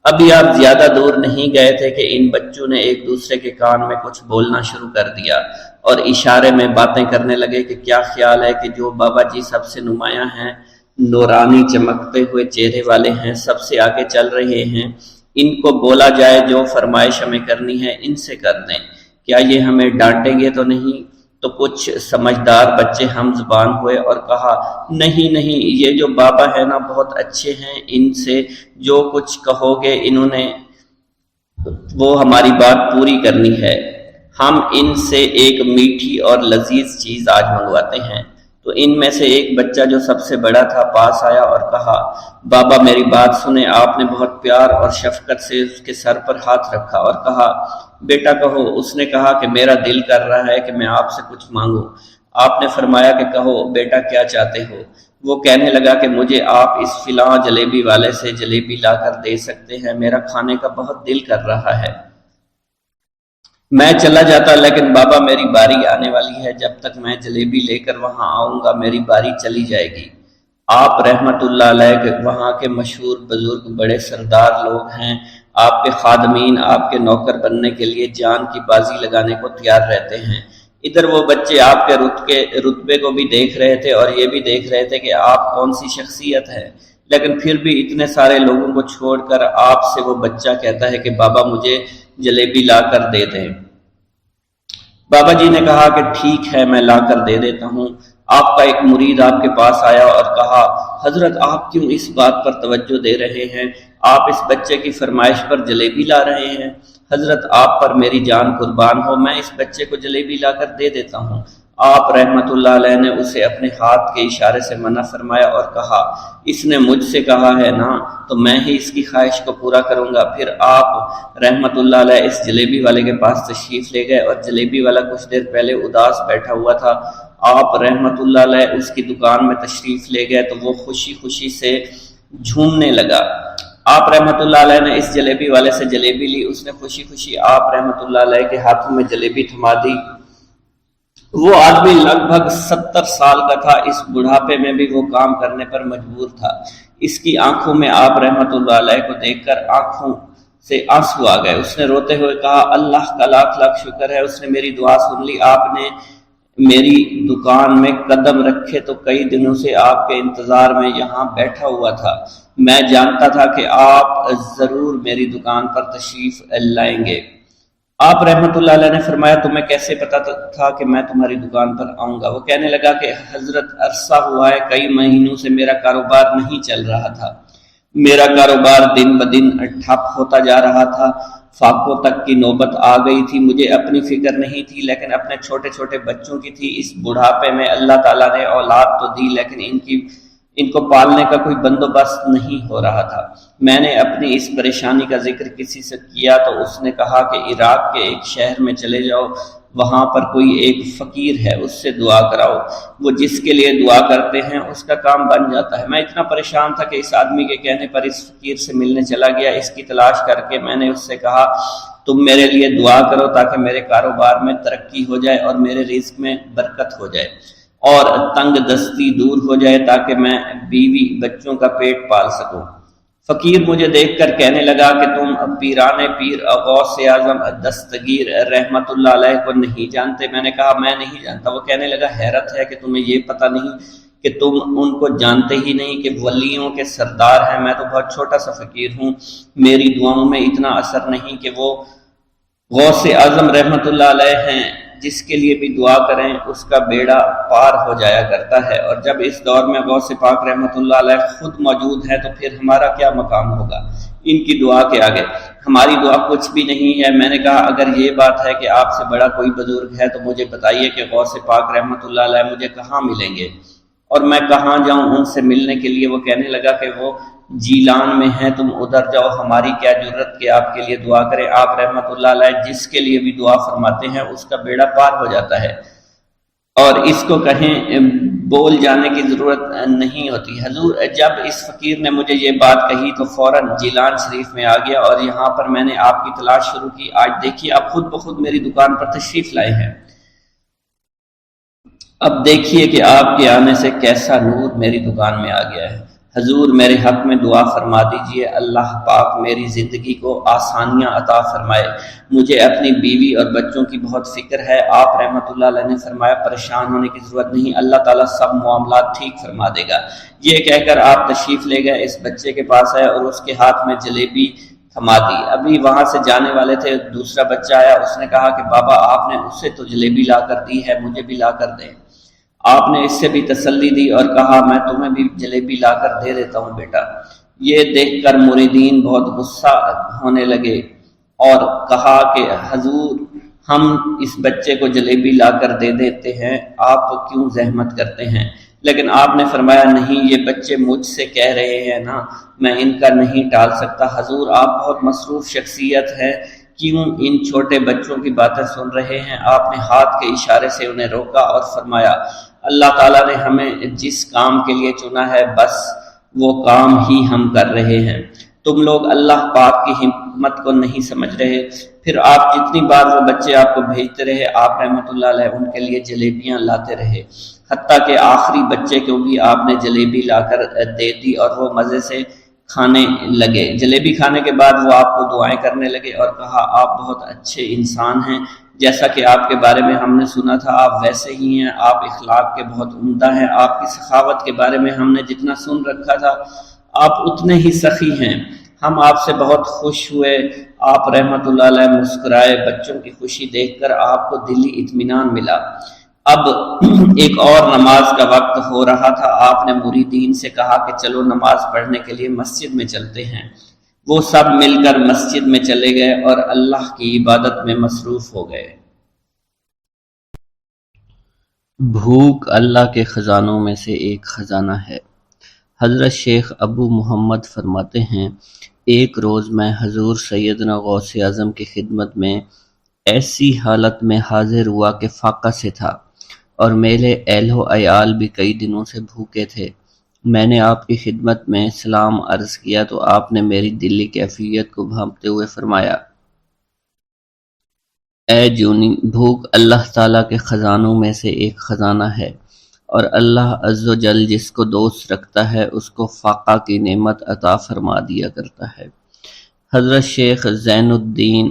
S1: ابھی آپ زیادہ دور نہیں گئے تھے کہ ان بچوں نے ایک دوسرے کے کان میں کچھ بولنا شروع کر دیا اور اشارے میں باتیں کرنے لگے کہ کیا خیال ہے کہ جو بابا جی سب سے نمایاں ہیں، نورانی چمکتے ہوئے چہرے والے ہیں، سب سے آگے چل رہے ہیں، ان کو بولا جائے جو فرمائش ہمیں کرنی ہے ان سے کر دیں، کیا یہ ہمیں ڈانٹیں گے تو نہیں؟ تو کچھ سمجھدار بچے ہم زبان ہوئے اور کہا، نہیں نہیں، یہ جو بابا ہے نا بہت اچھے ہیں، ان سے جو کچھ کہو گے انہوں نے وہ ہماری بات پوری کرنی ہے، ہم ان سے ایک میٹھی اور لذیذ چیز آج منگواتے ہیں۔ تو ان میں سے ایک بچہ جو سب سے بڑا تھا پاس آیا اور کہا، بابا میری بات سنیں۔ آپ نے بہت پیار اور شفقت سے اس کے سر پر ہاتھ رکھا اور کہا، بیٹا کہو۔ اس نے کہا کہ میرا دل کر رہا ہے کہ میں آپ سے کچھ مانگوں۔ آپ نے فرمایا کہ کہو بیٹا کیا چاہتے ہو؟ وہ کہنے لگا کہ مجھے آپ اس فلاں جلیبی والے سے جلیبی لا کر دے سکتے ہیں، میرا کھانے کا بہت دل کر رہا ہے۔ میں چلا جاتا، لیکن بابا میری باری آنے والی ہے، جب تک میں جلیبی لے کر وہاں آؤں گا میری باری چلی جائے گی۔ آپ رحمت اللہ علیہ کے وہاں کے مشہور بزرگ بڑے سردار لوگ ہیں، آپ کے خادمین آپ کے نوکر بننے کے لیے جان کی بازی لگانے کو تیار رہتے ہیں۔ ادھر وہ بچے آپ کے رتبے کو بھی دیکھ رہے تھے اور یہ بھی دیکھ رہے تھے کہ آپ کون سی شخصیت ہے، لیکن پھر بھی اتنے سارے لوگوں کو چھوڑ کر آپ سے وہ بچہ کہتا ہے کہ بابا مجھے جلیبی لا کر دے دیں۔ بابا جی نے کہا کہ ٹھیک ہے میں لا کر دے دیتا ہوں۔ آپ کا ایک مرید آپ کے پاس آیا اور کہا، حضرت آپ کیوں اس بات پر توجہ دے رہے ہیں؟ آپ اس بچے کی فرمائش پر جلیبی لا رہے ہیں۔ حضرت آپ پر میری جان قربان ہو، میں اس بچے کو جلیبی لا کر دے دیتا ہوں۔ آپ رحمت اللہ علیہ نے اسے اپنے ہاتھ کے اشارے سے منع فرمایا اور کہا، اس نے مجھ سے کہا ہے نا تو میں ہی اس کی خواہش کو پورا کروں گا۔ پھر آپ رحمت اللہ علیہ اس جلیبی والے کے پاس تشریف لے گئے اور جلیبی والا کچھ دیر پہلے اداس بیٹھا ہوا تھا۔ آپ رحمت اللہ علیہ اس کی دکان میں تشریف لے گئے تو وہ خوشی خوشی سے جھومنے لگا۔ آپ رحمت اللہ علیہ نے اس جلیبی والے سے جلیبی لی، اس نے خوشی خوشی آپ رحمت اللہ علیہ کے ہاتھوں میں جلیبی تھما دی۔ وہ آدمی لگ بھگ 70 سال کا تھا، اس بڑھاپے میں بھی وہ کام کرنے پر مجبور تھا۔ اس کی آنکھوں میں آپ رحمت اللہ علیہ کو دیکھ کر آنکھوں سے آنسو آ گئے۔ اس نے روتے ہوئے کہا، اللہ کا لاکھ لاکھ شکر ہے، اس نے میری دعا سن لی۔ آپ نے میری دکان میں قدم رکھے تو کئی دنوں سے آپ کے انتظار میں یہاں بیٹھا ہوا تھا۔ میں جانتا تھا کہ آپ ضرور میری دکان پر تشریف لائیں گے۔ آپ رحمت اللہ علیہ نے فرمایا، تمہیں کیسے پتا تھا کہ میں تمہاری دکان پر آؤں گا؟ وہ کہنے لگا کہ حضرت عرصہ ہوا ہے، کئی مہینوں سے میرا کاروبار نہیں چل رہا تھا، میرا کاروبار دن بدن ٹھپ ہوتا جا رہا تھا، فاقوں تک کی نوبت آ گئی تھی۔ مجھے اپنی فکر نہیں تھی لیکن اپنے چھوٹے چھوٹے بچوں کی تھی۔ اس بڑھاپے میں اللہ تعالیٰ نے اولاد تو دی لیکن ان کو پالنے کا کوئی بندوبست نہیں ہو رہا تھا۔ میں نے اپنی اس پریشانی کا ذکر کسی سے کیا تو اس نے کہا کہ عراق کے ایک شہر میں چلے جاؤ، وہاں پر کوئی ایک فقیر ہے، اس سے دعا کراؤ، وہ جس کے لیے دعا کرتے ہیں اس کا کام بن جاتا ہے۔ میں اتنا پریشان تھا کہ اس آدمی کے کہنے پر اس فقیر سے ملنے چلا گیا۔ اس کی تلاش کر کے میں نے اس سے کہا، تم میرے لیے دعا کرو تاکہ میرے کاروبار میں ترقی ہو جائے اور میرے رزق میں برکت ہو جائے اور تنگ دستی دور ہو جائے تاکہ میں بیوی بچوں کا پیٹ پال سکوں۔ فقیر مجھے دیکھ کر کہنے لگا کہ تم پیران پیر غوث اعظم دستگیر رحمت اللہ علیہ کو نہیں جانتے؟ میں نے کہا میں نہیں جانتا۔ وہ کہنے لگا، حیرت ہے کہ تمہیں یہ پتہ نہیں کہ تم ان کو جانتے ہی نہیں کہ ولیوں کے سردار ہیں۔ میں تو بہت چھوٹا سا فقیر ہوں، میری دعاؤں میں اتنا اثر نہیں کہ وہ غوث اعظم رحمت اللہ علیہ ہیں، جس کے لیے بھی دعا کریں اس کا بیڑا پار ہو جایا کرتا ہے، اور جب اس دور میں غوث پاک رحمت اللہ علیہ خود موجود ہے تو پھر ہمارا کیا مقام ہوگا ان کی دعا کے آگے؟ ہماری دعا کچھ بھی نہیں ہے۔ میں نے کہا، اگر یہ بات ہے کہ آپ سے بڑا کوئی بزرگ ہے تو مجھے بتائیے کہ غوث پاک رحمت اللہ علیہ مجھے کہاں ملیں گے اور میں کہاں جاؤں ان سے ملنے کے لیے؟ وہ کہنے لگا کہ وہ جیلان میں ہیں، تم ادھر جاؤ، ہماری کیا جرت کہ آپ کے لیے دعا کریں۔ آپ رحمت اللہ علیہ جس کے لیے بھی دعا فرماتے ہیں اس کا بیڑا پار ہو جاتا ہے، اور اس کو کہیں بول جانے کی ضرورت نہیں ہوتی۔ حضور جب اس فقیر نے مجھے یہ بات کہی تو فوراً جیلان شریف میں آ گیا اور یہاں پر میں نے آپ کی تلاش شروع کی۔ آج دیکھیے آپ خود بخود میری دکان پر تشریف لائے ہیں۔ اب دیکھیے کہ آپ کے آنے سے کیسا نور میری دکان میں آ گیا ہے۔ حضور میرے حق میں دعا فرما دیجئے، اللہ پاک میری زندگی کو آسانیاں عطا فرمائے۔ مجھے اپنی بیوی اور بچوں کی بہت فکر ہے۔ آپ رحمۃ اللہ علیہ نے فرمایا پریشان ہونے کی ضرورت نہیں، اللہ تعالیٰ سب معاملات ٹھیک فرما دے گا۔ یہ کہہ کر آپ تشریف لے گئے، اس بچے کے پاس آئے اور اس کے ہاتھ میں جلیبی تھما دی۔ ابھی وہاں سے جانے والے تھے، دوسرا بچہ آیا، اس نے کہا کہ بابا آپ نے اسے تو جلیبی لا کر دی ہے، مجھے بھی لا کر دیں۔ آپ نے اس سے بھی تسلی دی اور کہا میں تمہیں بھی جلیبی لا کر دے دیتا ہوں بیٹا۔ یہ دیکھ کر مریدین بہت غصہ ہونے لگے اور کہا کہ حضور ہم اس بچے کو جلیبی لا کر دے دیتے ہیں، آپ کیوں زحمت کرتے ہیں؟ لیکن آپ نے فرمایا نہیں، یہ بچے مجھ سے کہہ رہے ہیں نا، میں ان کا نہیں ٹال سکتا۔ حضور آپ بہت مصروف شخصیت ہے، کیوں ان چھوٹے بچوں کی باتیں سن رہے ہیں؟ آپ نے ہاتھ کے اشارے سے انہیں روکا اور فرمایا اللہ تعالیٰ نے ہمیں جس کام کے لیے چنا ہے بس وہ کام ہی ہم کر رہے ہیں، تم لوگ اللہ پاک کی حکمت کو نہیں سمجھ رہے۔ پھر آپ جتنی بار وہ بچے آپ کو بھیجتے رہے، آپ رحمۃ اللہ علیہ ان کے لیے جلیبیاں لاتے رہے، حتیٰ کہ آخری بچے کو بھی آپ نے جلیبی لا کر دے دی اور وہ مزے سے کھانے لگے۔ جلیبی کھانے کے بعد وہ آپ کو دعائیں کرنے لگے اور کہا آپ بہت اچھے انسان ہیں، جیسا کہ آپ کے بارے میں ہم نے سنا تھا آپ ویسے ہی ہیں، آپ اخلاق کے بہت عمدہ ہیں، آپ کی سخاوت کے بارے میں ہم نے جتنا سن رکھا تھا آپ اتنے ہی سخی ہیں، ہم آپ سے بہت خوش ہوئے۔ آپ رحمۃ اللہ علیہ مسکرائے، بچوں کی خوشی دیکھ کر آپ کو دلی اطمینان ملا۔ اب ایک اور نماز کا وقت ہو رہا تھا، آپ نے مریدین سے کہا کہ چلو نماز پڑھنے کے لیے مسجد میں چلتے ہیں۔ وہ سب مل کر مسجد میں چلے گئے اور اللہ کی عبادت میں مصروف ہو گئے۔ بھوک اللہ کے خزانوں میں سے ایک خزانہ ہے۔ حضرت شیخ ابو محمد فرماتے ہیں ایک روز میں حضور سیدنا غوث اعظم کی خدمت میں ایسی حالت میں حاضر ہوا کہ فاقہ سے تھا اور میرے اہل و عیال بھی کئی دنوں سے بھوکے تھے۔ میں نے آپ کی خدمت میں سلام عرض کیا تو آپ نے میری دلی کیفیت کو بھانپتے ہوئے فرمایا اے جونی، بھوک اللہ تعالیٰ کے خزانوں میں سے ایک خزانہ ہے اور اللہ عز و جل جس کو دوست رکھتا ہے اس کو فاقہ کی نعمت عطا فرما دیا کرتا ہے۔ حضرت شیخ زین الدین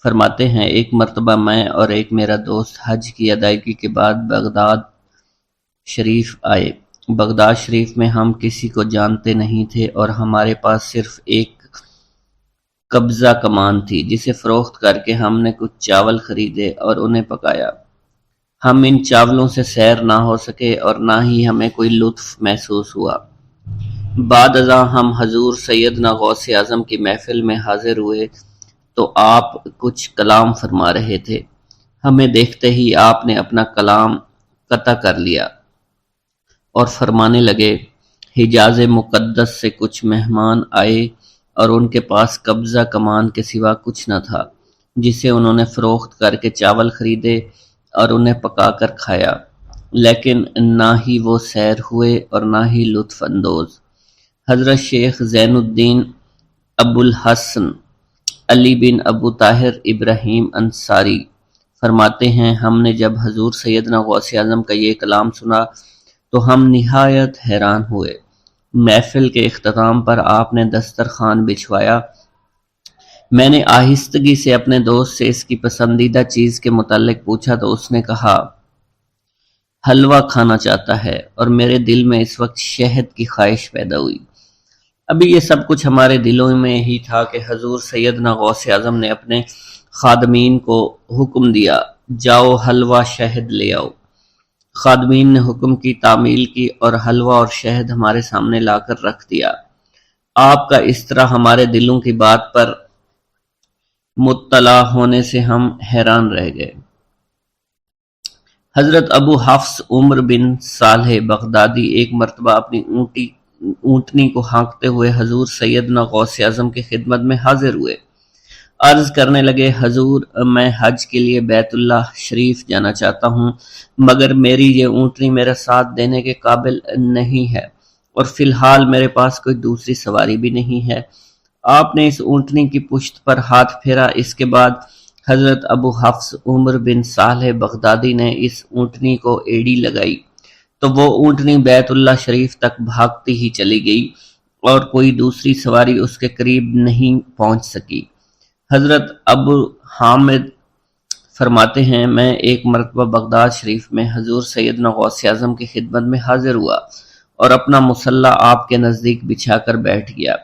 S1: فرماتے ہیں ایک مرتبہ میں اور ایک میرا دوست حج کی ادائیگی کے بعد بغداد شریف آئے۔ بغداد شریف میں ہم کسی کو جانتے نہیں تھے اور ہمارے پاس صرف ایک قبضہ کمان تھی جسے فروخت کر کے ہم نے کچھ چاول خریدے اور انہیں پکایا۔ ہم ان چاولوں سے سیر نہ ہو سکے اور نہ ہی ہمیں کوئی لطف محسوس ہوا۔ بعد ازاں ہم حضور سیدنا غوث اعظم کی محفل میں حاضر ہوئے تو آپ کچھ کلام فرما رہے تھے۔ ہمیں دیکھتے ہی آپ نے اپنا کلام قطع کر لیا اور فرمانے لگے حجاز مقدس سے کچھ مہمان آئے اور ان کے پاس قبضہ کمان کے سوا کچھ نہ تھا جسے انہوں نے فروخت کر کے چاول خریدے اور انہیں پکا کر کھایا، لیکن نہ ہی وہ سیر ہوئے اور نہ ہی لطف اندوز۔ حضرت شیخ زین الدین ابو الحسن علی بن ابو طاہر ابراہیم انصاری فرماتے ہیں ہم نے جب حضور سیدنا غوث اعظم کا یہ کلام سنا تو ہم نہایت حیران ہوئے۔ محفل کے اختتام پر آپ نے دسترخوان بچھوایا۔ میں نے آہستگی سے اپنے دوست سے اس کی پسندیدہ چیز کے متعلق پوچھا تو اس نے کہا حلوہ کھانا چاہتا ہے، اور میرے دل میں اس وقت شہد کی خواہش پیدا ہوئی۔ ابھی یہ سب کچھ ہمارے دلوں میں ہی تھا کہ حضور سیدنا غوث اعظم نے اپنے خادمین کو حکم دیا جاؤ حلوہ شہد لے آؤ۔ خادمین نے حکم کی، تعمیل کی اور حلوہ اور شہد ہمارے سامنے لا کر رکھ دیا۔ آپ کا اس طرح ہمارے دلوں کی بات پر مطلع ہونے سے ہم حیران رہ گئے۔ حضرت ابو حفص عمر بن صالح بغدادی ایک مرتبہ اپنی اونٹنی کو ہانکتے ہوئے حضور سیدنا غوث اعظم کی خدمت میں حاضر ہوئے۔ عرض کرنے لگے حضور میں حج کے لیے بیت اللہ شریف جانا چاہتا ہوں، مگر میری یہ اونٹنی میرا ساتھ دینے کے قابل نہیں ہے اور فی الحال میرے پاس کوئی دوسری سواری بھی نہیں ہے۔ آپ نے اس اونٹنی کی پشت پر ہاتھ پھیرا۔ اس کے بعد حضرت ابو حفص عمر بن صالح بغدادی نے اس اونٹنی کو ایڑی لگائی تو وہ اونٹنی بیت اللہ شریف تک بھاگتی ہی چلی گئی اور کوئی دوسری سواری اس کے قریب نہیں پہنچ سکی۔ حضرت ابو حامد فرماتے ہیں میں ایک مرتبہ بغداد شریف میں حضور سیدنا غوث اعظم کی خدمت میں حاضر ہوا اور اپنا مصلی آپ کے نزدیک بچھا کر بیٹھ گیا۔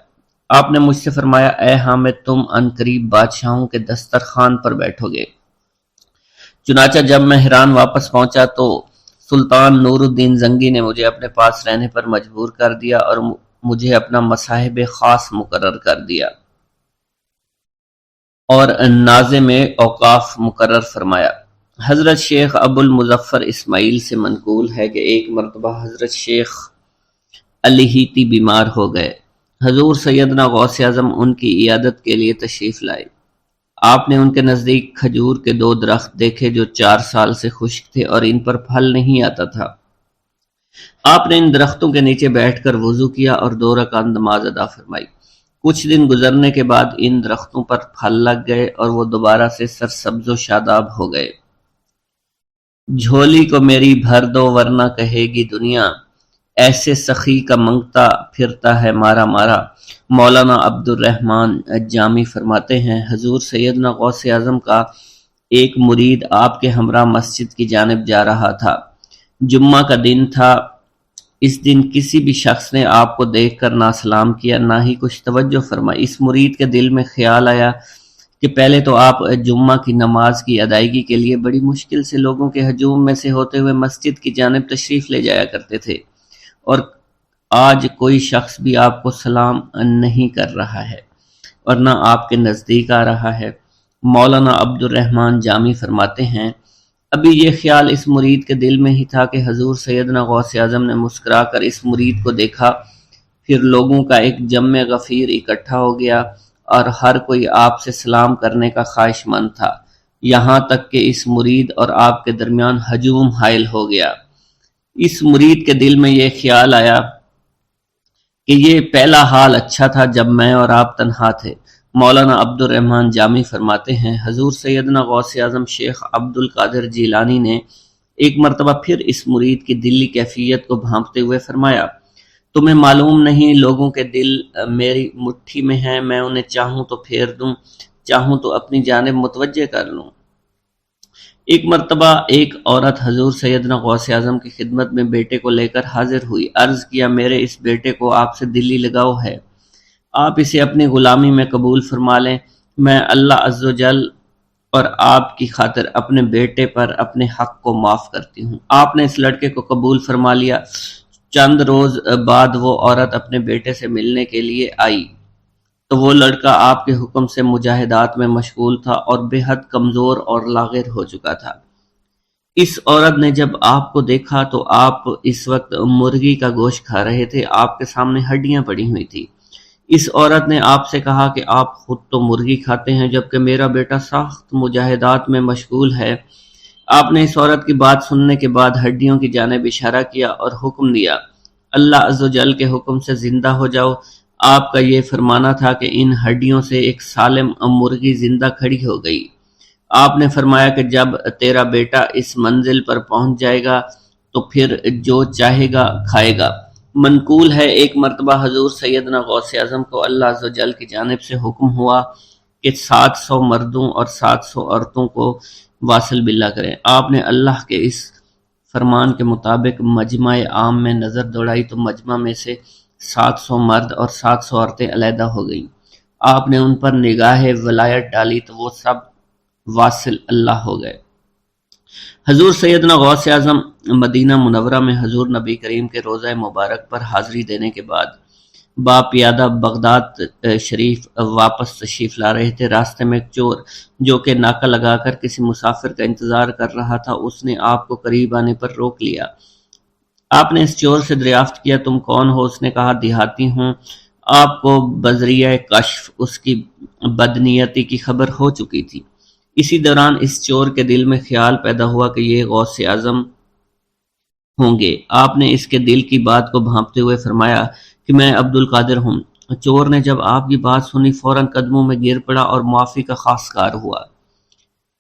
S1: آپ نے مجھ سے فرمایا اے حامد تم عنقریب بادشاہوں کے دسترخوان پر بیٹھو گے۔ چنانچہ جب میں حران واپس پہنچا تو سلطان نور الدین زنگی نے مجھے اپنے پاس رہنے پر مجبور کر دیا اور مجھے اپنا مصاحب خاص مقرر کر دیا اور ناظم اوقاف مقرر فرمایا۔ حضرت شیخ ابو المظفر اسماعیل سے منقول ہے کہ ایک مرتبہ حضرت شیخ الہیتی بیمار ہو گئے۔ حضور سیدنا غوث اعظم ان کی عیادت کے لیے تشریف لائے۔ آپ نے ان کے نزدیک کھجور کے 2 درخت دیکھے جو 4 سال سے خشک تھے اور ان پر پھل نہیں آتا تھا۔ آپ نے ان درختوں کے نیچے بیٹھ کر وضو کیا اور 2 رکعت نماز ادا فرمائی۔ کچھ دن گزرنے کے بعد ان درختوں پر پھل لگ گئے اور وہ دوبارہ سے سرسبز و شاداب ہو گئے۔ جھولی کو میری بھر دو ورنہ کہے گی دنیا، ایسے سخی کا منگتا پھرتا ہے مارا مارا۔ مولانا عبد الرحمن جامی فرماتے ہیں حضور سیدنا غوث اعظم کا ایک مرید آپ کے ہمراہ مسجد کی جانب جا رہا تھا۔ جمعہ کا دن تھا۔ اس دن کسی بھی شخص نے آپ کو دیکھ کر نہ سلام کیا نہ ہی کچھ توجہ فرمائی۔ اس مرید کے دل میں خیال آیا کہ پہلے تو آپ جمعہ کی نماز کی ادائیگی کے لیے بڑی مشکل سے لوگوں کے ہجوم میں سے ہوتے ہوئے مسجد کی جانب تشریف لے جایا کرتے تھے، اور آج کوئی شخص بھی آپ کو سلام نہیں کر رہا ہے اور نہ آپ کے نزدیک آ رہا ہے۔ مولانا عبد الرحمن جامی فرماتے ہیں ابھی یہ خیال اس مرید کے دل میں ہی تھا کہ حضور سیدنا غوث اعظم نے مسکرا کر اس مرید کو دیکھا، پھر لوگوں کا ایک جمع غفیر اکٹھا ہو گیا اور ہر کوئی آپ سے سلام کرنے کا خواہش مند تھا، یہاں تک کہ اس مرید اور آپ کے درمیان ہجوم حائل ہو گیا۔ اس مرید کے دل میں یہ خیال آیا کہ یہ پہلا حال اچھا تھا جب میں اور آپ تنہا تھے۔ مولانا عبد الرحمن جامی فرماتے ہیں حضور سیدنا غوث اعظم شیخ عبد القادر جیلانی نے ایک مرتبہ پھر اس مرید کی دلی کیفیت کو بھانپتے ہوئے فرمایا تمہیں معلوم نہیں لوگوں کے دل میری مٹھی میں ہیں، میں انہیں چاہوں تو پھیر دوں، چاہوں تو اپنی جانب متوجہ کر لوں۔ ایک مرتبہ ایک عورت حضور سیدنا غوث اعظم کی خدمت میں بیٹے کو لے کر حاضر ہوئی۔ عرض کیا میرے اس بیٹے کو آپ سے دلی لگاؤ ہے، آپ اسے اپنی غلامی میں قبول فرما لیں، میں اللہ عز و جل اور آپ کی خاطر اپنے بیٹے پر اپنے حق کو معاف کرتی ہوں۔ آپ نے اس لڑکے کو قبول فرما لیا۔ چند روز بعد وہ عورت اپنے بیٹے سے ملنے کے لیے آئی تو وہ لڑکا آپ کے حکم سے مجاہدات میں مشغول تھا اور بے حد کمزور اور لاغر ہو چکا تھا۔ اس عورت نے جب آپ کو دیکھا تو آپ اس وقت مرغی کا گوشت کھا رہے تھے، آپ کے سامنے ہڈیاں پڑی ہوئی تھی۔ اس عورت نے آپ سے کہا کہ آپ خود تو مرغی کھاتے ہیں جبکہ میرا بیٹا سخت مجاہدات میں مشغول ہے۔ آپ نے اس عورت کی بات سننے کے بعد ہڈیوں کی جانب اشارہ کیا اور حکم دیا اللہ عز و جل کے حکم سے زندہ ہو جاؤ۔ آپ کا یہ فرمانا تھا کہ ان ہڈیوں سے ایک سالم مرغی زندہ کھڑی ہو گئی۔ آپ نے فرمایا کہ جب تیرا بیٹا اس منزل پر پہنچ جائے گا تو پھر جو چاہے گا کھائے گا۔ منقول ہے ایک مرتبہ حضور سیدنا غوث اعظم کو اللہ عز و جل کی جانب سے حکم ہوا کہ 700 مردوں اور 700 عورتوں کو واصل باللہ کریں۔ آپ نے اللہ کے اس فرمان کے مطابق مجمع عام میں نظر دوڑائی تو مجمع میں سے 700 مرد اور 700 عورتیں علیحدہ ہو گئیں۔ آپ نے ان پر نگاہ ولایت ڈالی تو وہ سب واصل اللہ ہو گئے۔ حضور سیدنا غوث اعظم مدینہ منورہ میں حضور نبی کریم کے روضہ مبارک پر حاضری دینے کے بعد باپیادہ بغداد شریف واپس تشریف لا رہے تھے۔ راستے میں ایک چور جو کہ ناکہ لگا کر کسی مسافر کا انتظار کر رہا تھا، اس نے آپ کو قریب آنے پر روک لیا۔ آپ نے اس چور سے دریافت کیا تم کون ہو؟ اس نے کہا دیہاتی ہوں۔ آپ کو بذریعہ کشف اس کی بدنیتی کی خبر ہو چکی تھی۔ اسی دوران اس چور کے دل میں خیال پیدا ہوا کہ یہ غوث اعظم ہوں گے۔ آپ نے اس کے دل کی بات کو بھانپتے ہوئے فرمایا کہ میں عبد القادر ہوں۔ چور نے جب آپ کی بات سنی فوراً قدموں میں گر پڑا اور معافی کا خواستگار ہوا۔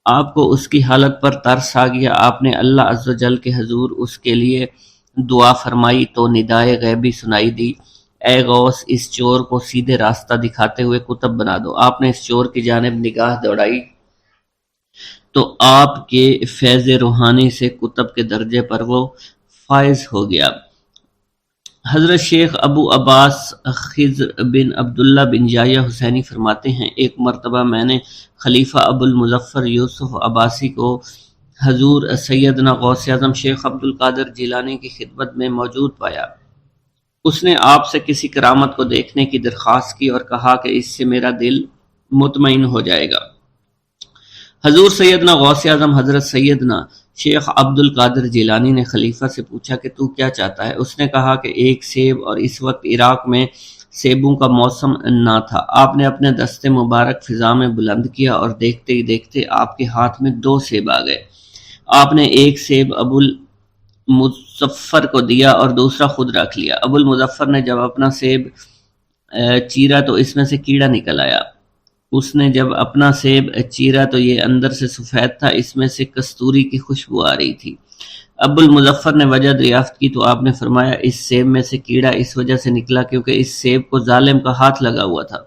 S1: آپ کو اس کی حالت پر ترس آ گیا۔ آپ نے اللہ عز و جل کے حضور اس کے لیے دعا فرمائی تو ندائے غیبی سنائی دی، اے غوث اس چور کو سیدھے راستہ دکھاتے ہوئے قطب بنا دو۔ آپ نے اس چور کی جانب نگاہ دوڑائی تو آپ کے فیض روحانی سے قطب کے درجے پر وہ فائز ہو گیا۔ حضرت شیخ ابو عباس خضر بن عبداللہ بن یحییٰ حسینی فرماتے ہیں، ایک مرتبہ میں نے خلیفہ ابو المظفر یوسف عباسی کو حضور سیدنا غوث اعظم شیخ عبد القادر جیلانی کی خدمت میں موجود پایا۔ اس نے آپ سے کسی کرامت کو دیکھنے کی درخواست کی اور کہا کہ اس سے میرا دل مطمئن ہو جائے گا۔ حضور سیدنا غوث اعظم حضرت سیدنا شیخ عبد القادر جیلانی نے خلیفہ سے پوچھا کہ تو کیا چاہتا ہے؟ اس نے کہا کہ ایک سیب، اور اس وقت عراق میں سیبوں کا موسم نہ تھا۔ آپ نے اپنے دست مبارک فضا میں بلند کیا اور دیکھتے ہی دیکھتے آپ کے ہاتھ میں 2 سیب آ گئے۔ آپ نے ایک سیب ابو المظفر کو دیا اور دوسرا خود رکھ لیا۔ ابو المظفر نے جب اپنا سیب چیرا تو اس میں سے کیڑا نکل آیا۔ اس نے جب اپنا سیب چیرا تو یہ اندر سے سفید تھا، اس میں سے کستوری کی خوشبو آ رہی تھی۔ ابو المظفر نے وجہ دریافت کی تو آپ نے فرمایا اس سیب میں سے کیڑا اس وجہ سے نکلا کیونکہ اس سیب کو ظالم کا ہاتھ لگا ہوا تھا۔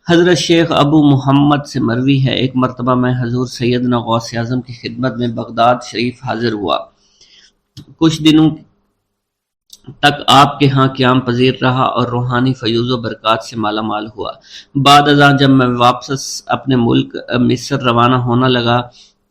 S1: حضرت شیخ ابو محمد سے مروی ہے، ایک مرتبہ میں حضور سیدنا غوث اعظم کی خدمت میں بغداد شریف حاضر ہوا۔ کچھ دنوں تک آپ کے ہاں قیام پذیر رہا اور روحانی فیوز و برکات سے مالا مال ہوا۔ بعد ازاں جب میں واپس اپنے ملک مصر روانہ ہونا لگا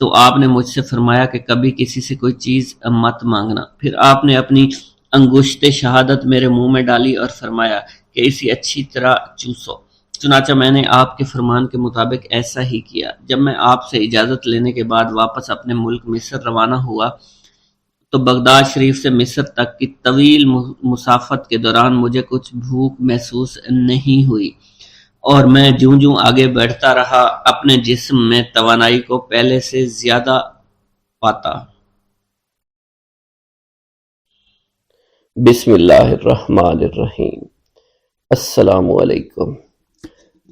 S1: تو آپ نے مجھ سے فرمایا کہ کبھی کسی سے کوئی چیز مت مانگنا۔ پھر آپ نے اپنی انگشت شہادت میرے منہ میں ڈالی اور فرمایا کہ اسے اچھی طرح چوسو۔ چنانچہ میں نے آپ کے فرمان کے مطابق ایسا ہی کیا۔ جب میں آپ سے اجازت لینے کے بعد واپس اپنے ملک مصر روانہ ہوا تو بغداد شریف سے مصر تک کی طویل مسافت کے دوران مجھے کچھ بھوک محسوس نہیں ہوئی، اور میں جوں جوں آگے بڑھتا رہا اپنے جسم میں توانائی کو پہلے سے زیادہ پاتا۔
S2: بسم اللہ الرحمن الرحیم۔ السلام علیکم۔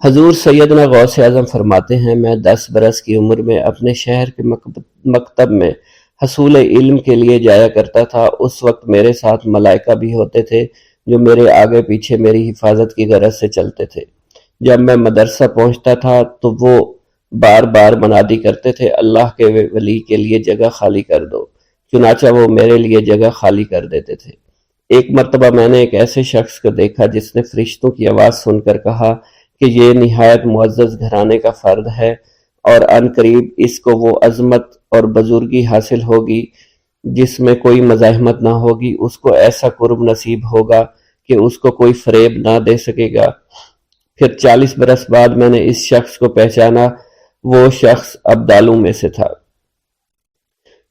S2: حضور سیدنا غوث اعظم فرماتے ہیں، میں 10 برس کی عمر میں اپنے شہر کے مکتب میں حصول علم کے لیے جایا کرتا تھا۔ اس وقت میرے ساتھ ملائکہ بھی ہوتے تھے جو میرے آگے پیچھے میری حفاظت کی غرض سے چلتے تھے۔ جب میں مدرسہ پہنچتا تھا تو وہ بار بار منادی کرتے تھے، اللہ کے ولی کے لیے جگہ خالی کر دو۔ چنانچہ وہ میرے لیے جگہ خالی کر دیتے تھے۔ ایک مرتبہ میں نے ایک ایسے شخص کو دیکھا جس نے فرشتوں کی آواز سن کر کہا کہ یہ نہایت معزز گھرانے کا فرد ہے اور عن قریب اس کو وہ عظمت اور بزرگی حاصل ہوگی جس میں کوئی مزاحمت نہ ہوگی۔ اس کو ایسا قرب نصیب ہوگا کہ اس کو کوئی فریب نہ دے سکے گا۔ پھر 40 برس بعد میں نے اس شخص کو پہچانا، وہ شخص ابدالوں میں سے تھا۔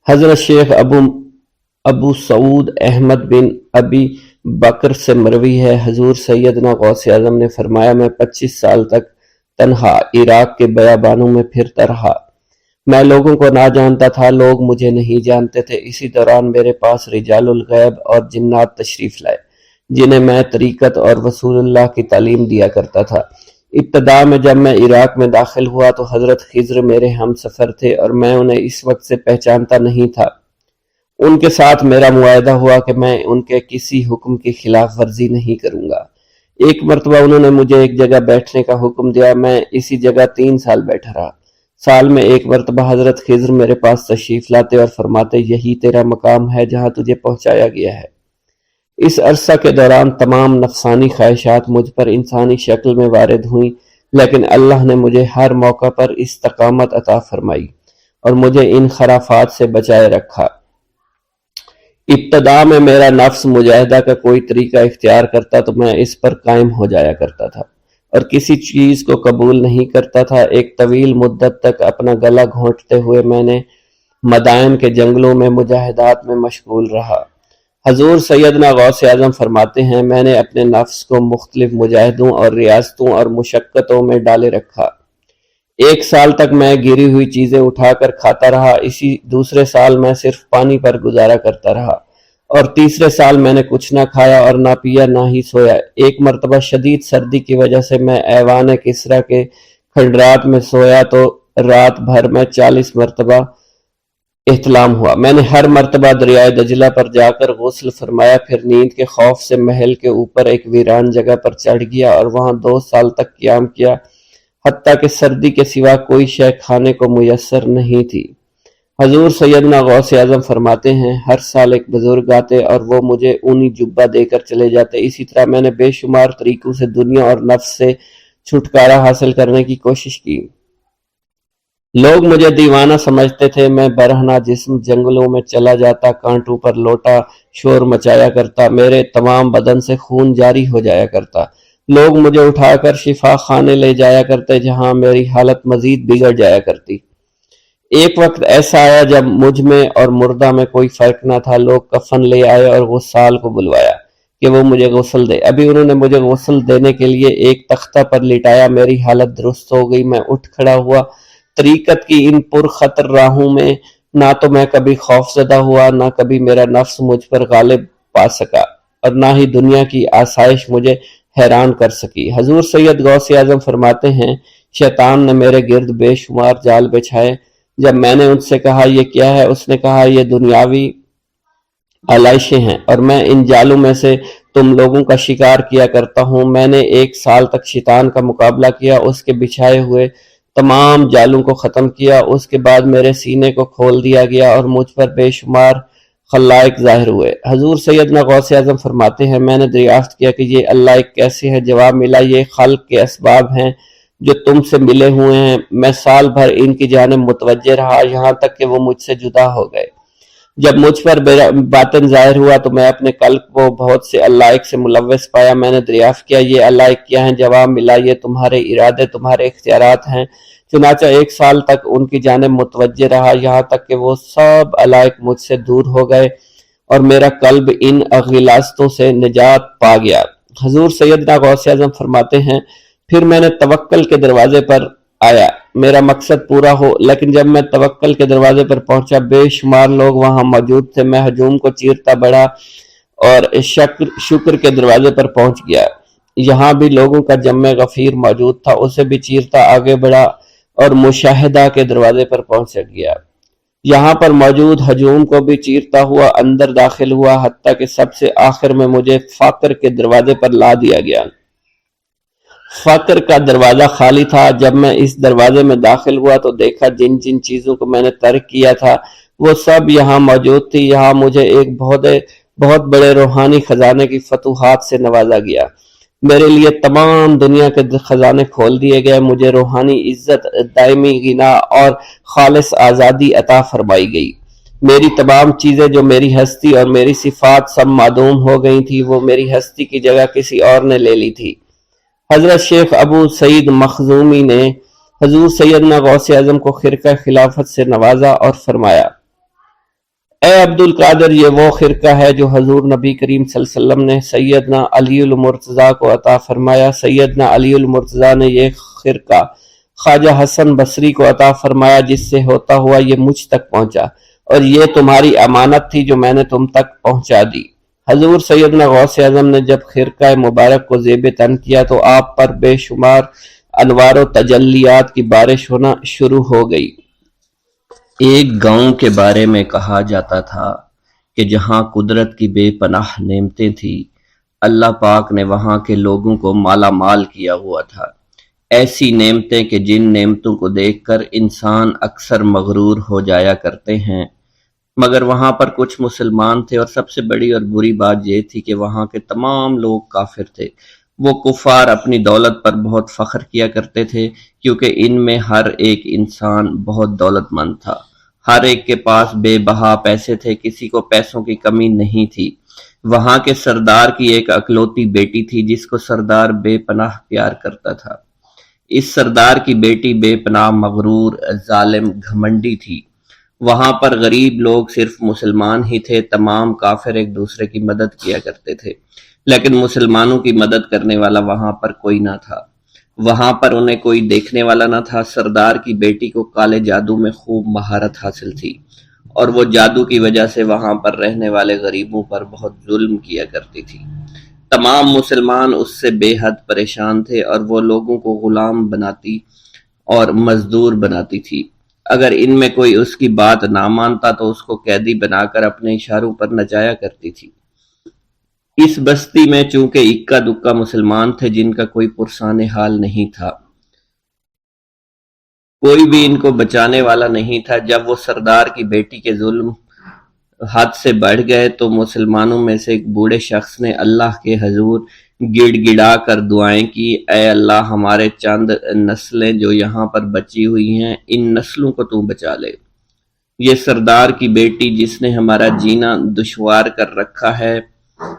S2: حضرت شیخ ابو سعود احمد بن ابی بکر سے مروی ہے، حضور سیدنا غوث اعظم نے فرمایا، میں 25 سال تک تنہا عراق کے بیابانوں میں پھرتا رہا۔ میں لوگوں کو نہ جانتا تھا، لوگ مجھے نہیں جانتے تھے۔ اسی دوران میرے پاس رجال الغیب اور جنات تشریف لائے جنہیں میں طریقت اور رسول اللہ کی تعلیم دیا کرتا تھا۔ ابتدا میں جب میں عراق میں داخل ہوا تو حضرت خضر میرے ہم سفر تھے اور میں انہیں اس وقت سے پہچانتا نہیں تھا۔ ان کے ساتھ میرا معاہدہ ہوا کہ میں ان کے کسی حکم کی خلاف ورزی نہیں کروں گا۔ ایک مرتبہ انہوں نے مجھے ایک جگہ بیٹھنے کا حکم دیا، میں اسی جگہ 3 سال بیٹھا رہا۔ سال میں ایک مرتبہ حضرت خضر میرے پاس تشریف لاتے اور فرماتے، یہی تیرا مقام ہے جہاں تجھے پہنچایا گیا ہے۔ اس عرصہ کے دوران تمام نفسانی خواہشات مجھ پر انسانی شکل میں وارد ہوئیں، لیکن اللہ نے مجھے ہر موقع پر استقامت عطا فرمائی اور مجھے ان خرافات سے بچائے رکھا۔ ابتدا میں میرا نفس مجاہدہ کا کوئی طریقہ اختیار کرتا تو میں اس پر قائم ہو جایا کرتا تھا اور کسی چیز کو قبول نہیں کرتا تھا۔ ایک طویل مدت تک اپنا گلا گھونٹتے ہوئے میں نے مدائن کے جنگلوں میں مجاہدات میں مشغول رہا۔ حضور سیدنا غوث اعظم فرماتے ہیں میں نے اپنے نفس کو مختلف مجاہدوں اور ریاستوں اور مشقتوں میں ڈالے رکھا۔ 1 سال تک میں گری ہوئی چیزیں اٹھا کر کھاتا رہا، اسی دوسرے سال میں صرف پانی پر گزارا کرتا رہا، اور تیسرے سال میں نے کچھ نہ کھایا اور نہ پیا نہ ہی سویا۔ ایک مرتبہ شدید سردی کی وجہ سے میں ایوان کسریٰ کے کھنڈرات میں سویا تو رات بھر میں 40 مرتبہ احتلام ہوا۔ میں نے ہر مرتبہ دریائے دجلہ پر جا کر غسل فرمایا، پھر نیند کے خوف سے محل کے اوپر ایک ویران جگہ پر چڑھ گیا اور وہاں 2 سال تک قیام کیا، حتیٰ کہ سردی کے سوا کوئی شے کھانے کو میسر نہیں تھی۔ حضور سیدنا غوث اعظم فرماتے ہیں ہر سال ایک بزرگ آتے اور وہ مجھے اونی جبہ دے کر چلے جاتے۔ اسی طرح میں نے بے شمار طریقوں سے دنیا اور نفس سے چھٹکارا حاصل کرنے کی کوشش کی۔ لوگ مجھے دیوانہ سمجھتے تھے، میں برہنہ جسم جنگلوں میں چلا جاتا، کانٹوں پر لوٹا شور مچایا کرتا، میرے تمام بدن سے خون جاری ہو جایا کرتا۔ لوگ مجھے اٹھا کر شفا خانے لے جایا کرتے جہاں میری حالت مزید بگڑ جایا کرتی۔ ایک وقت ایسا آیا جب مجھ میں اور مردہ میں کوئی فرق نہ تھا۔ لوگ کفن لے آئے اور غسال کو بلوایا کہ وہ مجھے غسل دے۔ ابھی انہوں نے مجھے غسل دینے کے لیے ایک تختہ پر لٹایا، میری حالت درست ہو گئی، میں اٹھ کھڑا ہوا۔ طریقت کی ان پرخطر راہوں میں نہ تو میں کبھی خوف زدہ ہوا، نہ کبھی میرا نفس مجھ پر غالب پا سکا، اور نہ ہی دنیا کی آسائش مجھے حیران کر سکی۔ حضور سید غوث اعظم فرماتے ہیں شیطان نے میرے گرد بے شمار جال بچھائے۔ جب میں نے ان سے کہا یہ کیا ہے، اس نے کہا یہ دنیاوی آلائشیں ہیں اور میں ان جالوں میں سے تم لوگوں کا شکار کیا کرتا ہوں۔ میں نے 1 سال تک شیطان کا مقابلہ کیا، اس کے بچھائے ہوئے تمام جالوں کو ختم کیا۔ اس کے بعد میرے سینے کو کھول دیا گیا اور مجھ پر بے شمار خلائق ظاہر ہوئے۔ حضور سیدنا غوث اعظم فرماتے ہیں میں نے دریافت کیا کہ یہ اللہ ایک کیسے ہے؟ جواب ملا یہ خلق کے اسباب ہیں جو تم سے ملے ہوئے ہیں۔ میں سال بھر ان کی جانب متوجہ رہا یہاں تک کہ وہ مجھ سے جدا ہو گئے۔ جب مجھ پر باطن ظاہر ہوا تو میں اپنے قلب کو بہت سے علائق سے ملوث پایا۔ میں نے دریافت کیا یہ علائق کیا ہیں؟ جواب ملا یہ تمہارے ارادے، تمہارے اختیارات ہیں۔ چنانچہ 1 سال تک ان کی جانب متوجہ رہا یہاں تک کہ وہ سب علائق مجھ سے دور ہو گئے اور میرا قلب ان غلاظتوں سے نجات پا گیا۔ حضور سیدنا غوث اعظم فرماتے ہیں پھر میں نے توکل کے دروازے پر آیا میرا مقصد پورا ہو، لیکن جب میں توکل کے دروازے پر پہنچا بے شمار لوگ وہاں موجود تھے۔ میں ہجوم کو چیرتا بڑھا اور شکر کے دروازے پر پہنچ گیا، یہاں بھی لوگوں کا جمع غفیر موجود تھا، اسے بھی چیرتا آگے بڑھا اور مشاہدہ کے دروازے پر پہنچ گیا، یہاں پر موجود ہجوم کو بھی چیرتا ہوا اندر داخل ہوا، حتیٰ کہ سب سے آخر میں مجھے فقر کے دروازے پر لا دیا گیا۔ فقر کا دروازہ خالی تھا۔ جب میں اس دروازے میں داخل ہوا تو دیکھا جن جن چیزوں کو میں نے ترک کیا تھا وہ سب یہاں موجود تھی۔ یہاں مجھے ایک بہت بڑے روحانی خزانے کی فتوحات سے نوازا گیا، میرے لیے تمام دنیا کے خزانے کھول دیے گئے، مجھے روحانی عزت، دائمی غنا اور خالص آزادی عطا فرمائی گئی۔ میری تمام چیزیں جو میری ہستی اور میری صفات سب معدوم ہو گئی تھی، وہ میری ہستی کی جگہ کسی اور نے لے لی تھی۔ حضرت شیخ ابو سعید مخزومی نے حضور سیدنا غوث اعظم کو خرقہ خلافت سے نوازا اور فرمایا اے عبد القادر یہ وہ خرقہ ہے جو حضور نبی کریم صلی اللہ علیہ وسلم نے سیدنا علی المرتضیٰ کو عطا فرمایا۔ سیدنا علی المرتضیٰ نے یہ خرقہ خواجہ حسن بصری کو عطا فرمایا جس سے ہوتا ہوا یہ مجھ تک پہنچا، اور یہ تمہاری امانت تھی جو میں نے تم تک پہنچا دی۔ حضور سیدنا غوث اعظم نے جب خرقہ مبارک کو زیب تن کیا تو آپ پر بے شمار انوار و تجلیات کی بارش ہونا شروع ہو گئی۔
S1: ایک گاؤں کے بارے میں کہا جاتا تھا کہ جہاں قدرت کی بے پناہ نعمتیں تھیں، اللہ پاک نے وہاں کے لوگوں کو مالا مال کیا ہوا تھا۔ ایسی نعمتیں کہ جن نعمتوں کو دیکھ کر انسان اکثر مغرور ہو جایا کرتے ہیں، مگر وہاں پر کچھ مسلمان تھے، اور سب سے بڑی اور بری بات یہ تھی کہ وہاں کے تمام لوگ کافر تھے۔ وہ کفار اپنی دولت پر بہت فخر کیا کرتے تھے کیونکہ ان میں ہر ایک انسان بہت دولت مند تھا، ہر ایک کے پاس بے بہا پیسے تھے، کسی کو پیسوں کی کمی نہیں تھی۔ وہاں کے سردار کی ایک اکلوتی بیٹی تھی جس کو سردار بے پناہ پیار کرتا تھا۔ اس سردار کی بیٹی بے پناہ مغرور، ظالم، گھمنڈی تھی۔ وہاں پر غریب لوگ صرف مسلمان ہی تھے، تمام کافر ایک دوسرے کی مدد کیا کرتے تھے، لیکن مسلمانوں کی مدد کرنے والا وہاں پر کوئی نہ تھا۔ وہاں پر انہیں کوئی دیکھنے والا نہ تھا۔ سردار کی بیٹی کو کالے جادو میں خوب مہارت حاصل تھی، اور وہ جادو کی وجہ سے وہاں پر رہنے والے غریبوں پر بہت ظلم کیا کرتی تھی۔ تمام مسلمان اس سے بے حد پریشان تھے، اور وہ لوگوں کو غلام بناتی اور مزدور بناتی تھی۔ اگر ان میں کوئی اس کی بات نہ مانتا تو اس کو قیدی بنا کر اپنے اشاروں پر نچایا کرتی تھی۔ اس بستی میں چونکہ اکا دکا مسلمان تھے جن کا کوئی پرسان حال نہیں تھا، کوئی بھی ان کو بچانے والا نہیں تھا۔ جب وہ سردار کی بیٹی کے ظلم حد سے بڑھ گئے تو مسلمانوں میں سے ایک بوڑھے شخص نے اللہ کے حضور گڑ گڑا کر دعائیں کی، اے اللہ، ہمارے چند نسلیں جو یہاں پر بچی ہوئی ہیں، ان نسلوں کو تو بچا لے۔ یہ سردار کی بیٹی جس نے ہمارا جینا دشوار کر رکھا ہے،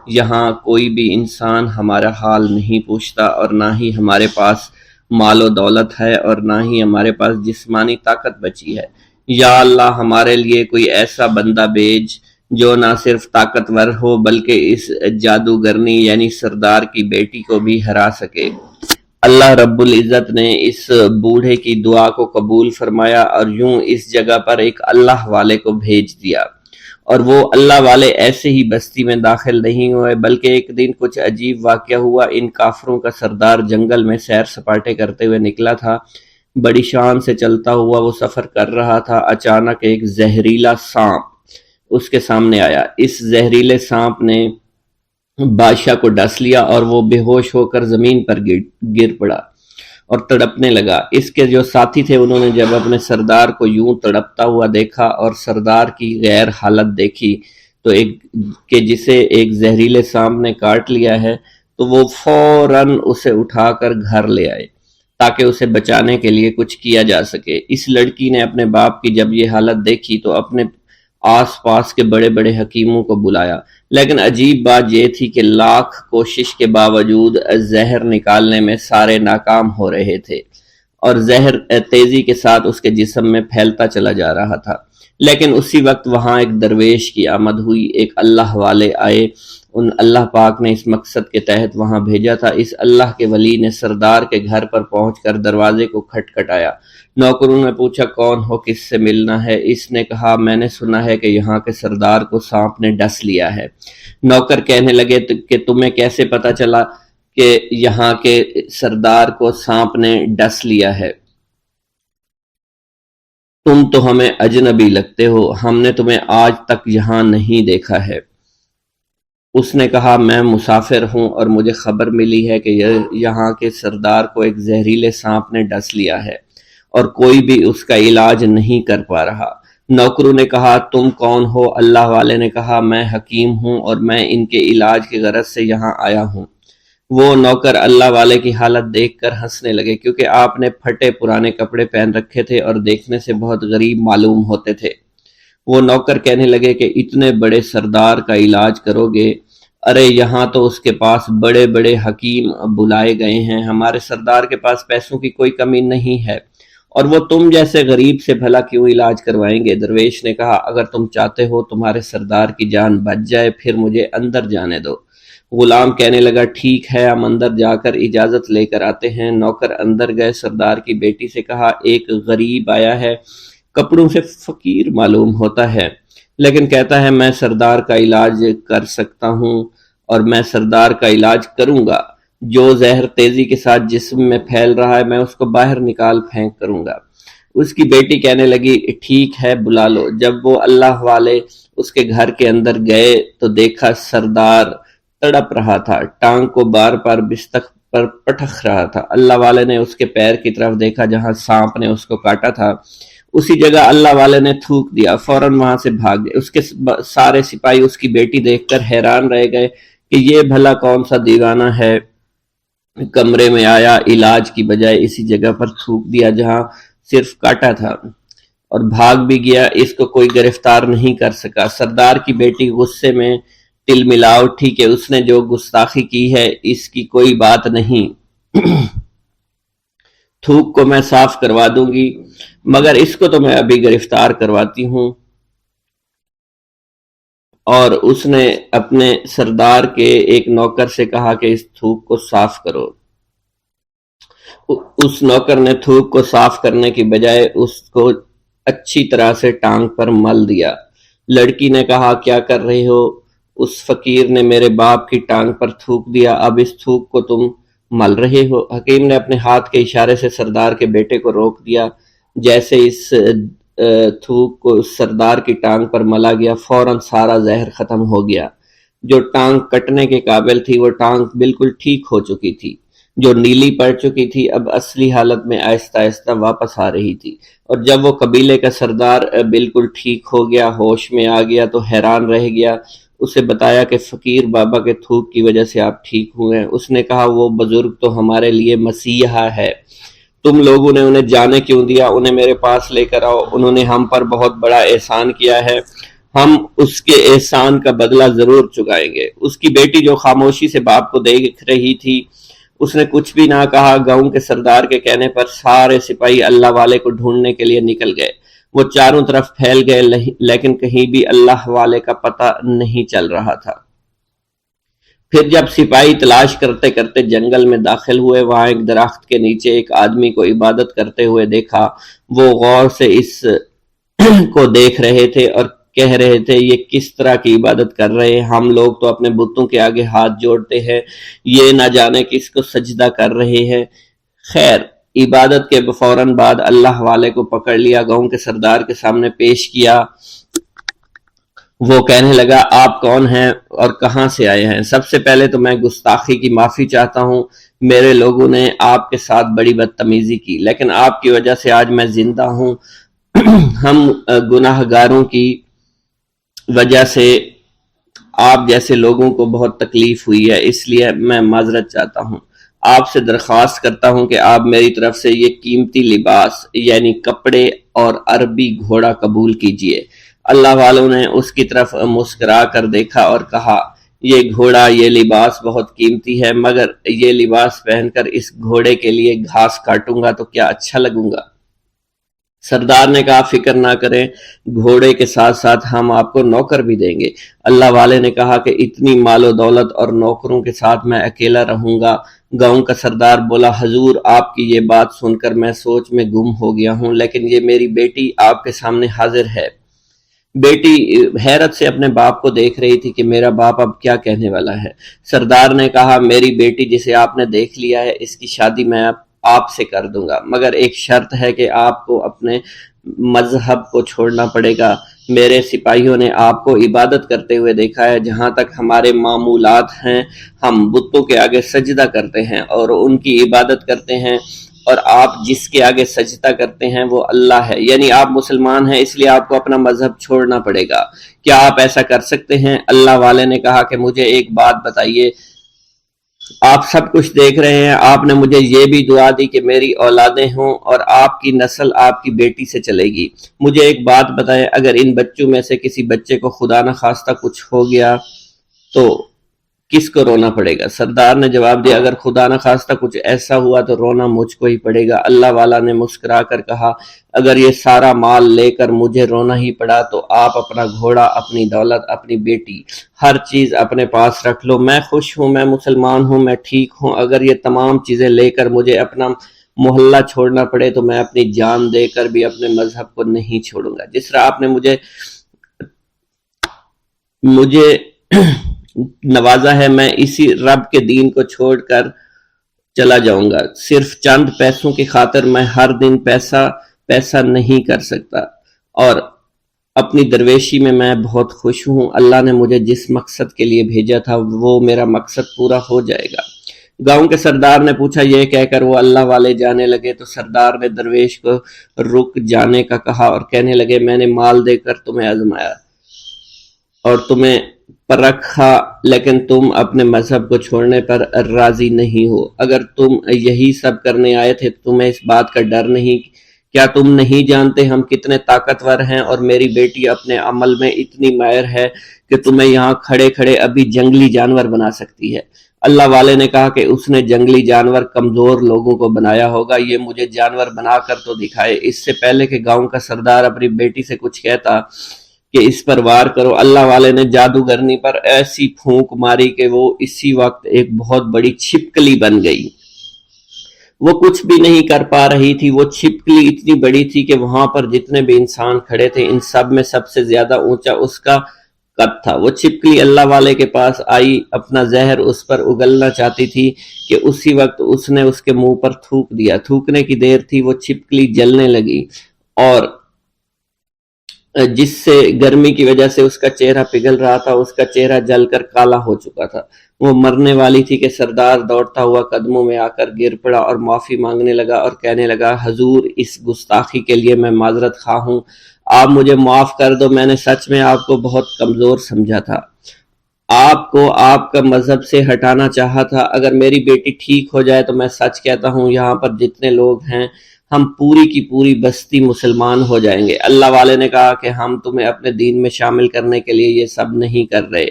S1: یہاں کوئی بھی انسان ہمارا حال نہیں پوچھتا، اور نہ ہی ہمارے پاس مال و دولت ہے، اور نہ ہی ہمارے پاس جسمانی طاقت بچی ہے۔ یا اللہ، ہمارے لیے کوئی ایسا بندہ بھیج جو نہ صرف طاقتور ہو بلکہ اس جادوگرنی یعنی سردار کی بیٹی کو بھی ہرا سکے۔ اللہ رب العزت نے اس بوڑھے کی دعا کو قبول فرمایا، اور یوں اس جگہ پر ایک اللہ والے کو بھیج دیا، اور وہ اللہ والے ایسے ہی بستی میں داخل نہیں ہوئے، بلکہ ایک دن کچھ عجیب واقعہ ہوا۔ ان کافروں کا سردار جنگل میں سیر سپاٹے کرتے ہوئے نکلا تھا، بڑی شان سے چلتا ہوا وہ سفر کر رہا تھا۔ اچانک ایک زہریلا سانپ اس کے سامنے آیا۔ اس زہریلے سانپ نے بادشاہ کو ڈس لیا، اور وہ بے ہوش ہو کر زمین پر گر پڑا اور تڑپنے لگا۔ اس کے جو ساتھی تھے انہوں نے جب اپنے سردار کو یوں تڑپتا ہوا دیکھا اور سردار کی غیر حالت دیکھی تو کہ جسے ایک زہریلے سانپ نے کاٹ لیا ہے، تو وہ فوراً اسے اٹھا کر گھر لے آئے تاکہ اسے بچانے کے لیے کچھ کیا جا سکے۔ اس لڑکی نے اپنے باپ کی جب یہ حالت دیکھی تو اپنے آس پاس کے بڑے بڑے حکیموں کو بلایا، لیکن عجیب بات یہ تھی کہ لاکھ کوشش کے باوجود زہر نکالنے میں سارے ناکام ہو رہے تھے، اور زہر تیزی کے ساتھ اس کے جسم میں پھیلتا چلا جا رہا تھا۔ لیکن اسی وقت وہاں ایک درویش کی آمد ہوئی، ایک اللہ والے آئے، ان اللہ پاک نے اس مقصد کے تحت وہاں بھیجا تھا۔ اس اللہ کے ولی نے سردار کے گھر پر پہنچ کر دروازے کو کھٹکھٹایا۔ نوکروں نے پوچھا، کون ہو، کس سے ملنا ہے؟ اس نے کہا، میں نے سنا ہے کہ یہاں کے سردار کو سانپ نے ڈس لیا ہے۔ نوکر کہنے لگے کہ تمہیں کیسے پتا چلا کہ یہاں کے سردار کو سانپ نے ڈس لیا ہے؟ تم تو ہمیں اجنبی لگتے ہو، ہم نے تمہیں آج تک یہاں نہیں دیکھا ہے۔ اس نے کہا، میں مسافر ہوں اور مجھے خبر ملی ہے کہ یہاں کے سردار کو ایک زہریلے سانپ نے ڈس لیا ہے، اور کوئی بھی اس کا علاج نہیں کر پا رہا۔ نوکروں نے کہا، تم کون ہو؟ اللہ والے نے کہا، میں حکیم ہوں اور میں ان کے علاج کی غرض سے یہاں آیا ہوں۔ وہ نوکر اللہ والے کی حالت دیکھ کر ہنسنے لگے، کیونکہ آپ نے پھٹے پرانے کپڑے پہن رکھے تھے اور دیکھنے سے بہت غریب معلوم ہوتے تھے۔ وہ نوکر کہنے لگے کہ اتنے بڑے سردار کا علاج کرو گے؟ ارے یہاں تو اس کے پاس بڑے بڑے حکیم بلائے گئے ہیں، ہمارے سردار کے پاس پیسوں کی کوئی کمی نہیں ہے، اور وہ تم جیسے غریب سے بھلا کیوں علاج کروائیں گے؟ درویش نے کہا، اگر تم چاہتے ہو تمہارے سردار کی جان بچ جائے پھر مجھے اندر جانے دو۔ غلام کہنے لگا، ٹھیک ہے، ہم اندر جا کر اجازت لے کر آتے ہیں۔ نوکر اندر گئے، سردار کی بیٹی سے کہا، ایک غریب آیا ہے، کپڑوں سے فقیر معلوم ہوتا ہے، لیکن کہتا ہے میں سردار کا علاج کر سکتا ہوں، اور میں سردار کا علاج کروں گا۔ جو زہر تیزی کے ساتھ جسم میں پھیل رہا ہے میں اس کو باہر نکال پھینک کروں گا۔ اس کی بیٹی کہنے لگی، ٹھیک ہے، بلا لو۔ جب وہ اللہ والے اس کے گھر کے اندر گئے تو دیکھا سردار تڑپ رہا تھا، ٹانگ کو بار بار بستر پر پٹخ رہا تھا۔ اللہ والے نے اس کے پیر کی طرف دیکھا جہاں سانپ نے اس کو کاٹا تھا، اسی جگہ اللہ والے نے تھوک دیا، فوراً وہاں سے بھاگ گئے۔ اس کے سارے سپاہی اس کی بیٹی دیکھ کر حیران رہ گئے کہ یہ بھلا کون سا دیوانہ ہے، کمرے میں آیا، علاج کی بجائے اسی جگہ پر تھوک دیا جہاں صرف کاٹا تھا، اور بھاگ بھی گیا، اس کو کوئی گرفتار نہیں کر سکا۔ سردار کی بیٹی غصے میں تل ملا اٹھی کہ اس نے جو گستاخی کی ہے اس کی کوئی بات نہیں،
S2: تھوک کو میں صاف کروا دوں گی، مگر اس کو تو میں ابھی گرفتار کرواتی ہوں۔ اور اس نے اپنے سردار کے ایک نوکر سے کہا کہ اس تھوک کو صاف کرو۔ اس نوکر نے تھوک کو صاف کرنے کی بجائے اس کو اچھی طرح سے ٹانگ پر مل دیا۔ لڑکی نے کہا کیا کر رہے ہو؟ اس فقیر نے میرے باپ کی ٹانگ پر تھوک دیا، اب اس تھوک کو تم مل رہے ہو۔ حکیم نے اپنے ہاتھ کے اشارے سے سردار کے بیٹے کو روک دیا۔ جیسے اس تھوک کو سردار کی ٹانگ پر ملا گیا، فوراً سارا زہر ختم ہو گیا۔ جو ٹانگ کٹنے کے قابل تھی وہ ٹانگ بالکل ٹھیک ہو چکی تھی، جو نیلی پڑ چکی تھی اب اصلی حالت میں آہستہ آہستہ واپس آ رہی تھی۔ اور جب وہ قبیلے کا سردار بالکل ٹھیک ہو گیا، ہوش میں آ گیا، تو حیران رہ گیا۔ اسے بتایا کہ فقیر بابا کے تھوک کی وجہ سے آپ ٹھیک ہوئے ہیں۔ اس نے کہا وہ بزرگ تو ہمارے لیے مسیحا ہے، تم لوگوں نے انہیں جانے کیوں دیا؟ انہیں میرے پاس لے کر آؤ، انہوں نے ہم پر بہت بڑا احسان کیا ہے، ہم اس کے احسان کا بدلہ ضرور چکائیں گے۔ اس کی بیٹی جو خاموشی سے باپ کو دیکھ رہی تھی، اس نے کچھ بھی نہ کہا۔ گاؤں کے سردار کے کہنے پر سارے سپاہی اللہ والے کو ڈھونڈنے کے لیے نکل گئے۔ وہ چاروں طرف پھیل گئے، لیکن کہیں بھی اللہ والے کا پتہ نہیں چل رہا تھا۔ پھر جب سپاہی تلاش کرتے کرتے جنگل میں داخل ہوئے، وہاں ایک درخت کے نیچے ایک آدمی کو عبادت کرتے ہوئے دیکھا۔ وہ غور سے اس کو دیکھ رہے تھے اور کہہ رہے تھے یہ کس طرح کی عبادت کر رہے ہیں؟ ہم لوگ تو اپنے بتوں کے آگے ہاتھ جوڑتے ہیں، یہ نہ جانے کس کو سجدہ کر رہے ہیں۔ خیر، عبادت کے فوراً بعد اللہ والے کو پکڑ لیا، گاؤں کے سردار کے سامنے پیش کیا۔ وہ کہنے لگا آپ کون ہیں اور کہاں سے آئے ہیں؟ سب سے پہلے تو میں گستاخی کی معافی چاہتا ہوں، میرے لوگوں نے آپ کے ساتھ بڑی بدتمیزی کی، لیکن آپ کی وجہ سے آج میں زندہ ہوں۔ ہم گناہ گاروں کی وجہ سے آپ جیسے لوگوں کو بہت تکلیف ہوئی ہے، اس لیے میں معذرت چاہتا ہوں۔ آپ سے درخواست کرتا ہوں کہ آپ میری طرف سے یہ قیمتی لباس یعنی کپڑے اور عربی گھوڑا قبول کیجئے۔ اللہ والوں نے اس کی طرف مسکرا کر دیکھا اور کہا یہ گھوڑا، یہ لباس بہت قیمتی ہے، مگر یہ لباس پہن کر اس گھوڑے کے لیے گھاس کاٹوں گا تو کیا اچھا لگوں گا؟ سردار نے کہا فکر نہ کریں، گھوڑے کے ساتھ ساتھ ہم آپ کو نوکر بھی دیں گے۔ اللہ والے نے کہا کہ اتنی مال و دولت اور نوکروں کے ساتھ میں اکیلا رہوں گا؟ گاؤں کا سردار بولا حضور آپ کی یہ بات سن کر میں سوچ میں گم ہو گیا ہوں، لیکن یہ میری بیٹی آپ کے سامنے حاضر ہے۔ بیٹی حیرت سے اپنے باپ کو دیکھ رہی تھی کہ میرا باپ اب کیا کہنے والا ہے۔ سردار نے کہا میری بیٹی جسے آپ نے دیکھ لیا ہے، اس کی شادی میں آپ سے کر دوں گا، مگر ایک شرط ہے کہ آپ کو اپنے مذہب کو چھوڑنا پڑے گا۔ میرے سپاہیوں نے آپ کو عبادت کرتے ہوئے دیکھا ہے، جہاں تک ہمارے معمولات ہیں ہم بتوں کے آگے سجدہ کرتے ہیں اور ان کی عبادت کرتے ہیں، اور آپ جس کے آگے سجدہ کرتے ہیں وہ اللہ ہے، یعنی آپ مسلمان ہیں، اس لیے آپ کو اپنا مذہب چھوڑنا پڑے گا۔ کیا آپ ایسا کر سکتے ہیں؟ اللہ والے نے کہا کہ مجھے ایک بات بتائیے، آپ سب کچھ دیکھ رہے ہیں، آپ نے مجھے یہ بھی دعا دی کہ میری اولادیں ہوں اور آپ کی نسل آپ کی بیٹی سے چلے گی۔ مجھے ایک بات بتائیں، اگر ان بچوں میں سے کسی بچے کو خدا نہ خواستہ کچھ ہو گیا تو کس کو رونا پڑے گا؟ سردار نے جواب دیا اگر خدا نہ خواستہ کچھ ایسا ہوا تو رونا مجھ کو ہی پڑے گا۔ اللہ والا نے مسکرا کر کہا اگر یہ سارا مال لے کر مجھے رونا ہی پڑا تو آپ اپنا گھوڑا، اپنی دولت، اپنی بیٹی، ہر چیز اپنے پاس رکھ لو۔ میں خوش ہوں، میں مسلمان ہوں، میں ٹھیک ہوں۔ اگر یہ تمام چیزیں لے کر مجھے اپنا محلہ چھوڑنا پڑے تو میں اپنی جان دے کر بھی اپنے مذہب کو نہیں چھوڑوں گا۔ جس طرح آپ نے مجھے نوازا ہے، میں اسی رب کے دین کو چھوڑ کر چلا جاؤں گا۔ صرف چند پیسوں کی خاطر میں ہر دن پیسہ نہیں کر سکتا، اور اپنی درویشی میں بہت خوش ہوں۔ اللہ نے مجھے جس مقصد کے لیے بھیجا تھا وہ میرا مقصد پورا ہو جائے گا۔ گاؤں کے سردار نے پوچھا، یہ کہہ کر وہ اللہ والے جانے لگے تو سردار نے درویش کو رک جانے کا کہا اور کہنے لگے میں نے مال دے کر تمہیں آزمایا اور تمہیں پرکھا، لیکن تم اپنے مذہب کو چھوڑنے پر راضی نہیں ہو۔ اگر تم یہی سب کرنے آئے تھے تو تمہیں اس بات کا ڈر نہیں؟ کیا تم نہیں جانتے ہم کتنے طاقتور ہیں اور میری بیٹی اپنے عمل میں اتنی ماہر ہے کہ تمہیں یہاں کھڑے کھڑے ابھی جنگلی جانور بنا سکتی ہے۔ اللہ والے نے کہا کہ اس نے جنگلی جانور کمزور لوگوں کو بنایا ہوگا، یہ مجھے جانور بنا کر تو دکھائے۔ اس سے پہلے کہ گاؤں کا سردار اپنی بیٹی سے کچھ کہتا کہ اس پر وار کرو، اللہ والے نے جادوگرنی پر ایسی پھونک ماری کہ وہ اسی وقت ایک بہت بڑی چھپکلی بن گئی۔ وہ کچھ بھی نہیں کر پا رہی تھی، وہ چھپکلی اتنی بڑی تھی کہ وہاں پر جتنے بھی انسان کھڑے تھے ان سب میں سب سے زیادہ اونچا اس کا قد تھا۔ وہ چھپکلی اللہ والے کے پاس آئی، اپنا زہر اس پر اگلنا چاہتی تھی کہ اسی وقت اس نے اس کے منہ پر تھوک دیا۔ تھوکنے کی دیر تھی، وہ چھپکلی جلنے لگی اور جس سے گرمی کی وجہ سے اس کا چہرہ پگھل رہا تھا، اس کا چہرہ جل کر کالا ہو چکا تھا۔ وہ مرنے والی تھی کہ سردار دوڑتا ہوا قدموں میں آ کر گر پڑا اور معافی مانگنے لگا اور کہنے لگا، حضور اس گستاخی کے لیے میں معذرت خواہ ہوں، آپ مجھے معاف کر دو، میں نے سچ میں آپ کو بہت کمزور سمجھا تھا، آپ کو آپ کا مذہب سے ہٹانا چاہا تھا۔ اگر میری بیٹی ٹھیک ہو جائے تو میں سچ کہتا ہوں یہاں پر جتنے لوگ ہیں ہم پوری کی پوری بستی مسلمان ہو جائیں گے۔ اللہ والے نے کہا کہ ہم تمہیں اپنے دین میں شامل کرنے کے لیے یہ سب نہیں کر رہے،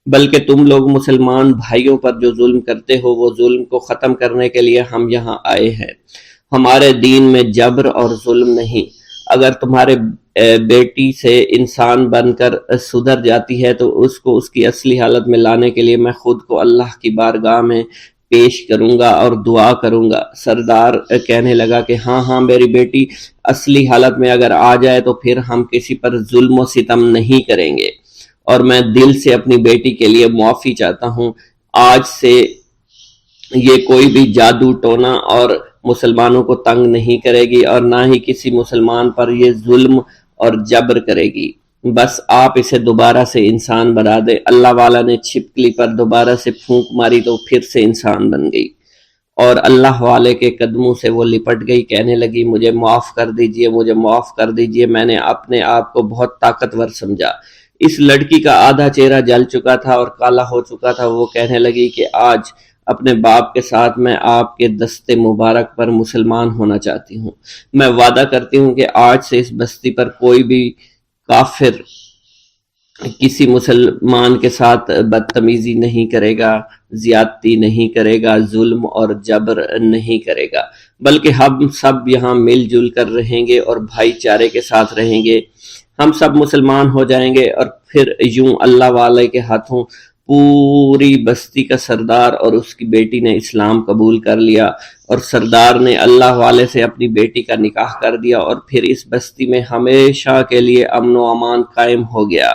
S2: بلکہ تم لوگ مسلمان بھائیوں پر جو ظلم کرتے ہو وہ ظلم کو ختم کرنے کے لیے ہم یہاں آئے ہیں۔ ہمارے دین میں جبر اور ظلم نہیں۔ اگر تمہارے بیٹی سے انسان بن کر سدھر جاتی ہے تو اس کو اس کی اصلی حالت میں لانے کے لیے میں خود کو اللہ کی بارگاہ میں پیش کروں گا اور دعا کروں گا۔ سردار کہنے لگا کہ ہاں میری بیٹی اصلی حالت میں اگر آ جائے تو پھر ہم کسی پر ظلم و ستم نہیں کریں گے، اور میں دل سے اپنی بیٹی کے لیے معافی چاہتا ہوں۔ آج سے یہ کوئی بھی جادو ٹونا اور مسلمانوں کو تنگ نہیں کرے گی اور نہ ہی کسی مسلمان پر یہ ظلم اور جبر کرے گی، بس آپ اسے دوبارہ سے انسان بنا دے۔ اللہ والا نے چھپکلی پر دوبارہ سے پھونک ماری تو پھر سے انسان بن گئی اور اللہ والے کے قدموں سے وہ لپٹ گئی، کہنے لگی، مجھے معاف کر دیجئے، مجھے معاف کر دیجئے، میں نے اپنے آپ کو بہت طاقتور سمجھا۔ اس لڑکی کا آدھا چہرہ جل چکا تھا اور کالا ہو چکا تھا۔ وہ کہنے لگی کہ آج اپنے باپ کے ساتھ میں آپ کے دست مبارک پر مسلمان ہونا چاہتی ہوں۔ میں وعدہ کرتی ہوں کہ آج سے اس بستی پر کوئی بھی کافر کسی مسلمان کے ساتھ بدتمیزی نہیں کرے گا، زیادتی نہیں کرے گا، ظلم اور جبر نہیں کرے گا، بلکہ ہم سب یہاں مل جل کر رہیں گے اور بھائی چارے کے ساتھ رہیں گے۔ ہم سب مسلمان ہو جائیں گے اور پھر یوں اللہ والے کے ہاتھوں پوری بستی کا سردار اور اس کی بیٹی نے اسلام قبول کر لیا اور سردار نے اللہ والے سے اپنی بیٹی کا نکاح کر دیا اور پھر اس بستی میں ہمیشہ کے لیے امن و امان قائم ہو گیا۔